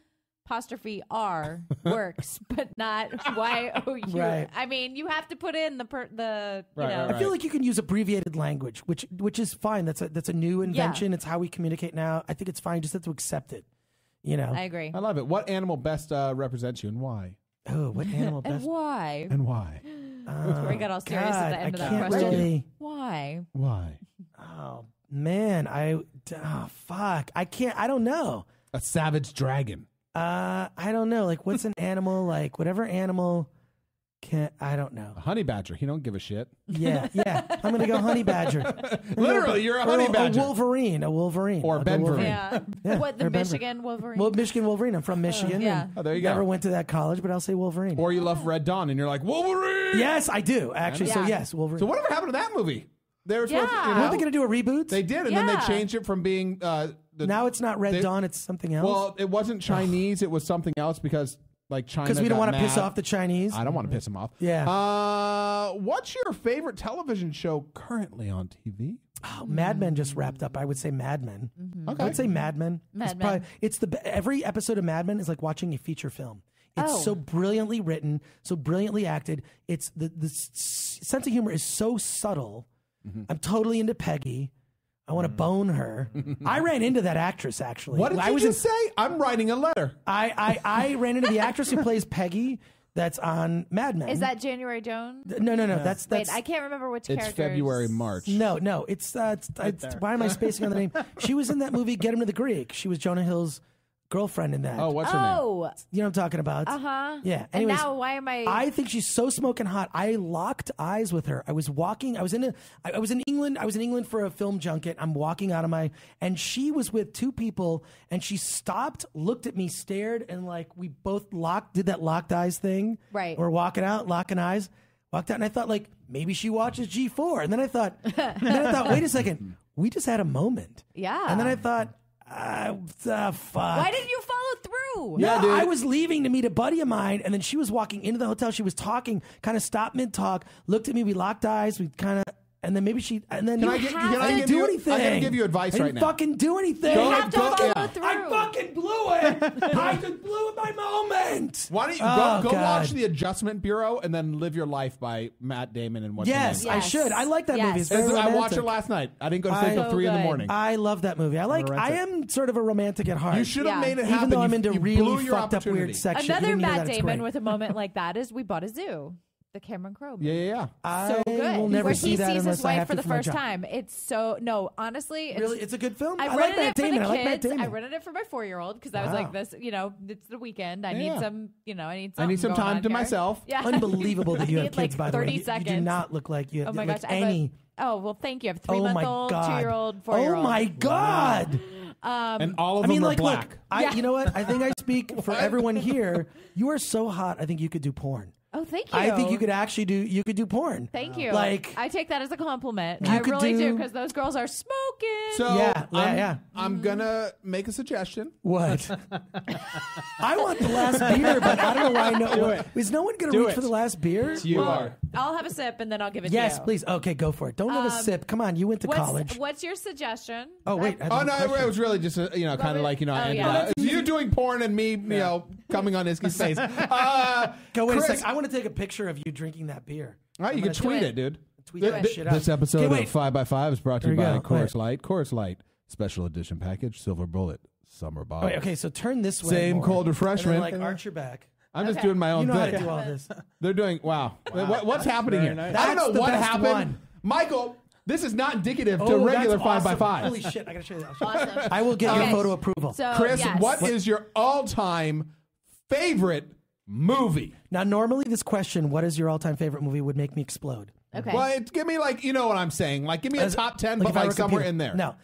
apostrophe R works, but not Y-O-U. Right. I mean, you have to put in the Right, I feel like you can use abbreviated language, which is fine. That's a new invention. It's how we communicate now. I think it's fine. Just have to accept it. I agree. I love it. What animal best represents you and why? Oh, what animal And best? why? And why? We got all serious at God, the end of I that can't question. really. Why? Why? Oh man, fuck. I don't know. A savage dragon. I don't know. Like, what's an animal? Like, whatever animal can. I don't know. A honey badger. He don't give a shit. Yeah. I'm gonna go honey badger. Literally, you're a Or honey badger. A Wolverine. Or I'll go Ben Wolverine. Yeah. What, the or Denver. Michigan Wolverine? Well, Michigan Wolverine. I'm from Michigan. yeah. and Oh, there you go. Never went to that college, but I'll say Wolverine. Or you love Red Dawn and you're like, Wolverine! Yes, I do actually. So Yeah. yes, Wolverine. So whatever happened to that movie? They were supposed to, Yeah. Weren't they gonna do a reboot? They did, and then they Yeah. changed it from being Now it's not Red Dawn. It's something else. Well, it wasn't Chinese. It was something else because like China. Because we don't want to piss off the Chinese. I don't want to piss them off. Yeah. What's your favorite television show currently on TV? Oh, Mad Men just wrapped up. I would say Mad Men. Okay. I would say Mad Men. Mad Men. Every episode of Mad Men is like watching a feature film. It's Oh. so brilliantly written, so brilliantly acted. It's the sense of humor is so subtle. I'm totally into Peggy. I want to bone her. I ran into that actress actually. What did I you was just say? I'm writing a letter. I ran into the actress who plays Peggy. That's on Mad Men. Is that January Jones? No. That's Wait, I can't remember which It's character. February, March. No, it's why am I spacing on the name? She was in that movie Get Him to the Greek. She was Jonah Hill's girlfriend in that. Oh, what's her name? Oh, You know what I'm talking about? uh-huh. Yeah. And Anyways, now why am I... I think she's so smoking hot. I locked eyes with her. I was walking. I was in England. I was in England for a film junket. I'm walking out of and she was with two people, and she stopped, looked at me, stared, and like we both did that locked eyes thing. Right. We're walking out, locking eyes. Walked out, and I thought like maybe she watches G4, and then I thought, wait a second, we just had a moment. Yeah. And then I thought, fuck. Why didn't you follow through? No, dude. I was leaving to meet a buddy of mine, and then she was walking into the hotel. She was talking, kind of stopped mid-talk, looked at me. We locked eyes. We kind of, And then maybe she. And then Can I didn't do anything. I'm gonna give you advice I right didn't now. fucking do anything. You have to follow through. I fucking blew it. I just blew my moment. Why don't you go watch The Adjustment Bureau and then live your life by Matt Damon and what's Yes, your name? I should. I like that Yes. movie. It's very I watched romantic. it last night. I didn't go to sleep until 3 in the good. morning. I love that movie. I am sort of a romantic at heart. You should have Yeah. made it happen. Even though I'm into you blew really your fucked up opportunity. weird sex shit. Another You didn't hear Matt that, it's Damon great. with a moment like that is we bought a zoo. The Cameron Crowe movie. Yeah. I good. will never Where see he that sees unless his I wife have for to the for my first job. time. It's so honestly, Really, it's a good film. I like rented Matt it for Damon. the I like Matt kids. Damon. I rented it for my 4-year-old because I was Wow. like, this, it's the weekend. I Yeah. need some, I need I need some going time on to here. myself. Yeah. Unbelievable that you I have need, kids, like, by the way. 30 You do seconds. not look like you have Oh my like gosh! I have any. well, thank you. I have Oh my 3-month-old, God. 2-year-old, Oh 4-year-old. my God. And all of I them mean, are like, black. look, you know what? I think I speak for everyone here. You are so hot. I think you could do porn. Oh, thank you. I think you could actually do porn. Thank you. Like, I take that as a compliment. You I could really do do- because those girls are smoking. So Yeah. I'm gonna make a suggestion. What? I want the last beer, but I don't know why. Is no one going to Do reach it. for the last beer? You are. I'll have a sip and then I'll give it Yes, to you. please. Okay, go for it. Don't have a sip. Come on, you went to college. What's your suggestion? Oh wait. I have Oh a no! question. It was really just kind of like Oh, and, yeah. you doing porn and me, coming on Isky's face. Go wait Chris- a second. I want to take a picture of you drinking that beer. All right, you can tweet it, dude. Tweet that shit out. This episode Okay, wait. of 5x5 is brought to you There by we go. Coors Light. Coors Light Special Edition Package, Silver Bullet, Summer Bottle. Wait, okay, so turn this way. Same more. cold And refreshment. then, like arch your back. I'm just Okay. doing my own You know how thing. to do all this. They're doing What's happening here? nice. I don't That's know the what best happened. one. Michael, this is not indicative to Oh, regular that's 5 by awesome. 5 Holy shit! I gotta show you that. Awesome. I will get Okay. your photo approval. So, Chris, yes. what is your all-time favorite movie? Now, normally this question, "What is your all-time favorite movie?" would make me explode. Okay. Well, give me you know what I'm saying. Give me a top 10, Like if I but were somewhere computer. in there. No,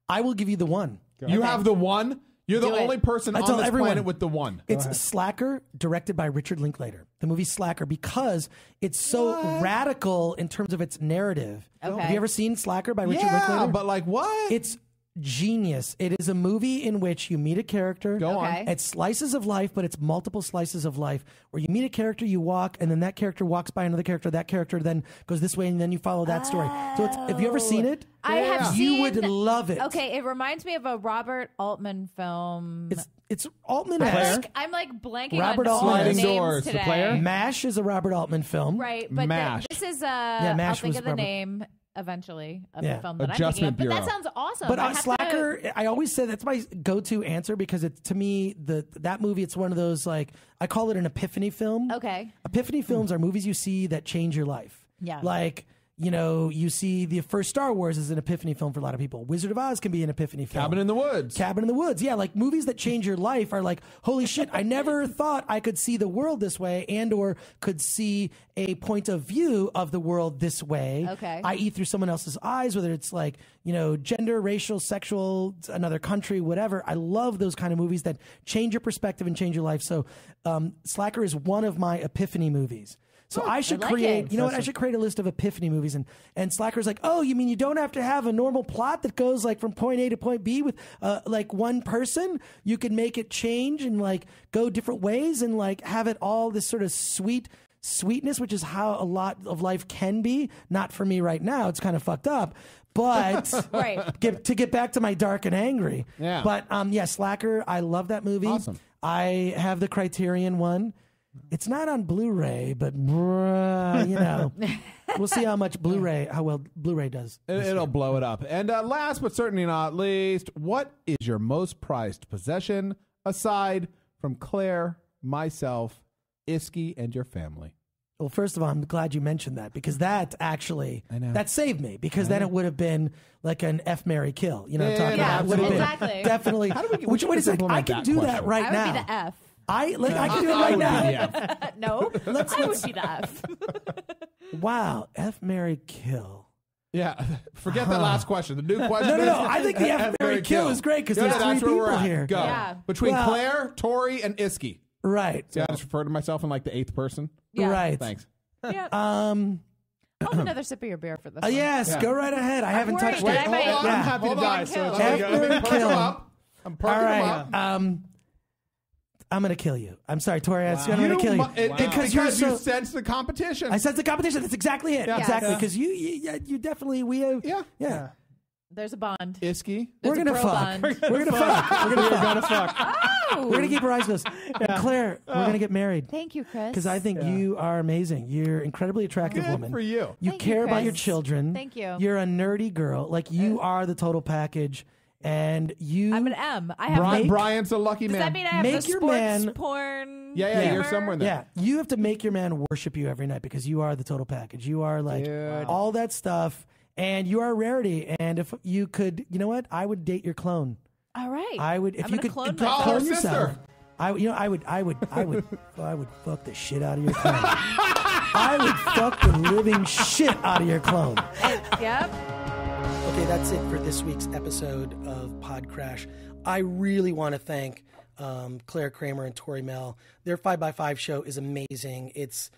I will give you the one. You have the one. You're the Do it. only person I on tell this everyone. planet with the one. It's Slacker, directed by Richard Linklater. The movie Slacker, because it's so radical in terms of its narrative. Okay. Have you ever seen Slacker by Richard Yeah, Linklater? but what? It's genius. It is a movie in which you meet a character. Go on. Okay. It's slices of life, but it's multiple slices of life where you meet a character, you walk, and then that character walks by another character. That character then goes this way, and then you follow that story. So have you ever seen it? I have You seen. would love it. Okay, it reminds me of a Robert Altman film. It's Altman-esque. I'm like blanking Robert on all the Altman. names Sliding Doors, today. The Player? MASH is a Robert Altman film. Right, but MASH. this is MASH I'll think was of the Robert- name eventually of Yeah. the film that Adjustment I'm thinking of. But that Bureau. sounds awesome. But I have Slacker, to- I always say that's my go-to answer because it's to me that movie. It's one of those I call it an epiphany film. Okay. Epiphany films are movies you see that change your life. Yeah. Like you see the first Star Wars is an epiphany film for a lot of people. Wizard of Oz can be an epiphany film. Cabin in the Woods. Cabin in the Woods. Yeah, like movies that change your life are like, holy shit, I never thought I could see the world this way and or could see a point of view of the world this way. Okay. i.e. through someone else's eyes, whether it's gender, racial, sexual, another country, whatever. I love those kind of movies that change your perspective and change your life. So Slacker is one of my epiphany movies. So I should I like create, it. you know what? I should create a list of epiphany movies, and Slacker's like, oh, you mean you don't have to have a normal plot that goes from point A to point B with one person? You can make it change and go different ways and have it all this sort of sweetness, which is how a lot of life can be. Not for me right now; it's kind of fucked up. But Right. to get back to my dark and angry, Yeah. But Slacker, I love that movie. Awesome. I have the Criterion one. It's not on Blu-ray, but we'll see how well Blu-ray does. It'll blow it up. And last but certainly not least, what is your most prized possession aside from Claire, myself, Isky, and your family? Well, first of all, I'm glad you mentioned that because that actually that saved me because then it would have been like an F, marry, kill. You know what I'm talking yeah, about? It would have been exactly. definitely. How do we- Which we wait a should second, I implement can that do that question. right I would now. be the F. I can do it right now. Yeah. No, I would be the F. Wow, F, marry, kill. Yeah. Forget that last question. The new question No. is I think the F, marry, kill is great because there's that's three where we're people at. here. Go. Yeah. Between Well- Claire, Tory, and Isky. Right. See, I just refer to myself in the 8th person. Yeah. Right. Thanks. Yeah. Uh, I'll have another sip of your beer for this one. Yes, Yeah. go right ahead. I haven't worried touched that it. I might- Hold on. Yeah. I'm happy Hold to on. die. So Let it's me all good. perk Kill. him up. I'm perking All him right. up. I'm gonna kill you. I'm sorry, Tory. I'm gonna kill you Because you sense the competition. I sense the competition. That's exactly it. Yeah. Exactly. Because you definitely yeah. There's a bond. Isky. We're gonna fuck. We're gonna fuck. We're gonna fuck. Oh! We're gonna keep our eyes closed. And Claire, we're gonna get married. Thank you, Chris. Because I think you are amazing. You're an incredibly attractive Good woman. for you. You Thank care you, about Chris. your children. Thank you. You're a nerdy girl. Like you are the total package. And you, I'm an M. I have Brian's a lucky Does man. that mean I have Make the your sports man- porn? Yeah, you're humor? somewhere in there. yeah, you have to make your man worship you every night because you are the total package. You are like all that stuff, and you are a rarity. And if you could, you know what? I would date your clone. All right. I would if I'm you gonna could clone Call myself. her clone yourself. sister. I would fuck the shit out of your clone. I would fuck the living shit out of your clone. Yep. Okay, that's it for this week's episode of PodCRASH. I really want to thank Clare, Kramer, and Tory Mell. Their 5x5 show is amazing. It's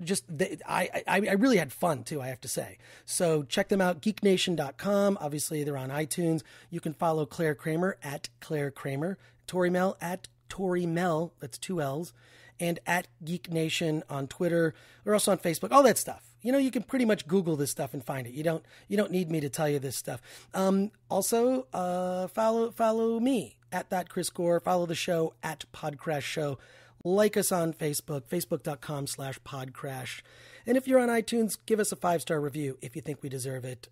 just I really had fun too, I have to say. So check them out, geeknation.com. Obviously, they're on iTunes. You can follow Clare Kramer at Clare Kramer, Tory Mell at Tory Mell. That's 2 L's. And at Geek Nation on Twitter. We're also on Facebook. All that stuff. You know, you can pretty much Google this stuff and find it. You don't need me to tell you this stuff. Also, follow me at that Chris Gore. Follow the show at PodCRASH Show. Like us on Facebook, facebook.com/PodCRASH. And if you're on iTunes, give us a 5-star review if you think we deserve it.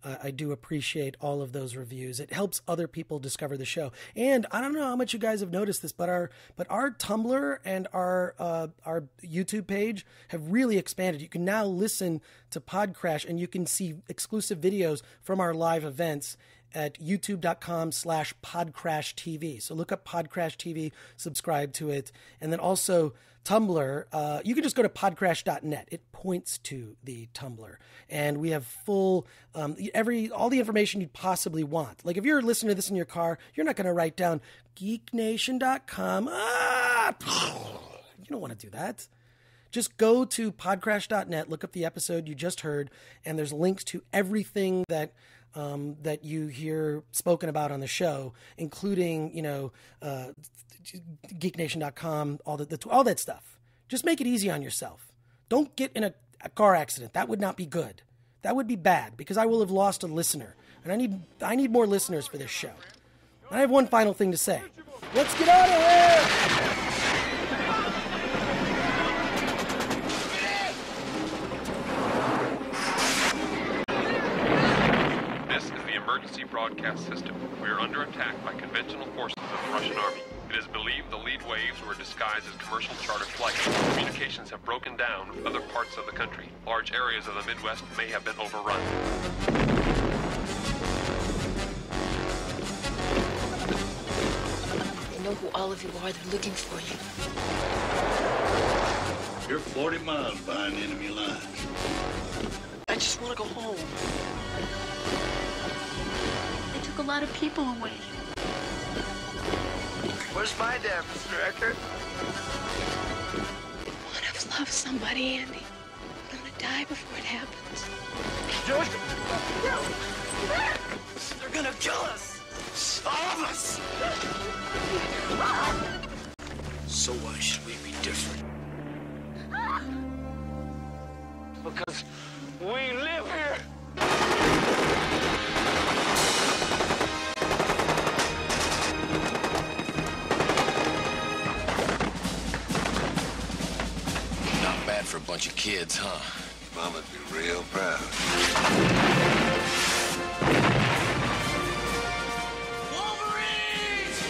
I do appreciate all of those reviews. It helps other people discover the show. And I don't know how much you guys have noticed this, but our Tumblr and our YouTube page have really expanded. You can now listen to PodCRASH, and you can see exclusive videos from our live events at youtube.com/PodCRASH-TV. So look up PodCRASH TV, subscribe to it. And then also Tumblr, you can just go to podcrash.net. It points to the Tumblr. And we have full, all the information you'd possibly want. Like if you're listening to this in your car, you're not going to write down geeknation.com. You don't want to do that. Just go to podcrash.net, look up the episode you just heard, and there's links to everything that you hear spoken about on the show, including, geeknation.com, all that stuff. Just make it easy on yourself. Don't get in a car accident. That would not be good. That would be bad because I will have lost a listener. And I need more listeners for this show. And I have one final thing to say. Let's get out of here! Emergency broadcast system. We are under attack by conventional forces of the Russian army. It is believed the lead waves were disguised as commercial charter flights. Communications have broken down with other parts of the country. Large areas of the Midwest may have been overrun. They know who all of you are. They're looking for you. You're 40 miles behind enemy lines. I just want to go home. Took a lot of people away. Where's my dad, Mr. Eckert? Want to love somebody, Andy. I'm gonna die before it happens. George! They're gonna kill us! All of us! So why should we be different? Because we live here! For a bunch of kids, huh? Mama'd be real proud. Wolverines!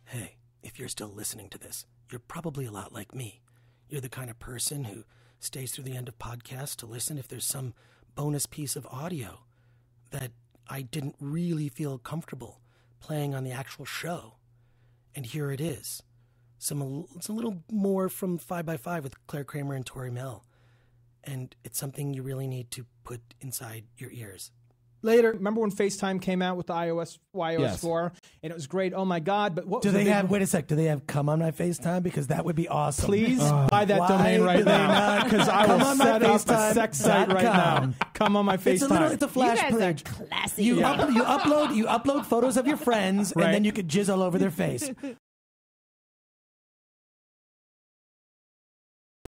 Hey, if you're still listening to this, you're probably a lot like me. You're the kind of person who stays through the end of podcasts to listen if there's some bonus piece of audio that I didn't really feel comfortable playing on the actual show. And here it is. It's a little more from 5x5 with Clare Kramer and Tory Mell. And it's something you really need to put inside your ears. Later. Remember when FaceTime came out with the iOS Yes. 4? and it was great. Oh my God! But what Do was the they big have? Wait a sec. Do they have come on my FaceTime? Because that would be awesome. Please buy that Why domain do right they now, not because I come will on my set up a FaceTime sex site right now. .com. Come on my FaceTime. It's a flash You guys page. are classy. You upload photos of your friends, Right. and then you could jizz all over their face.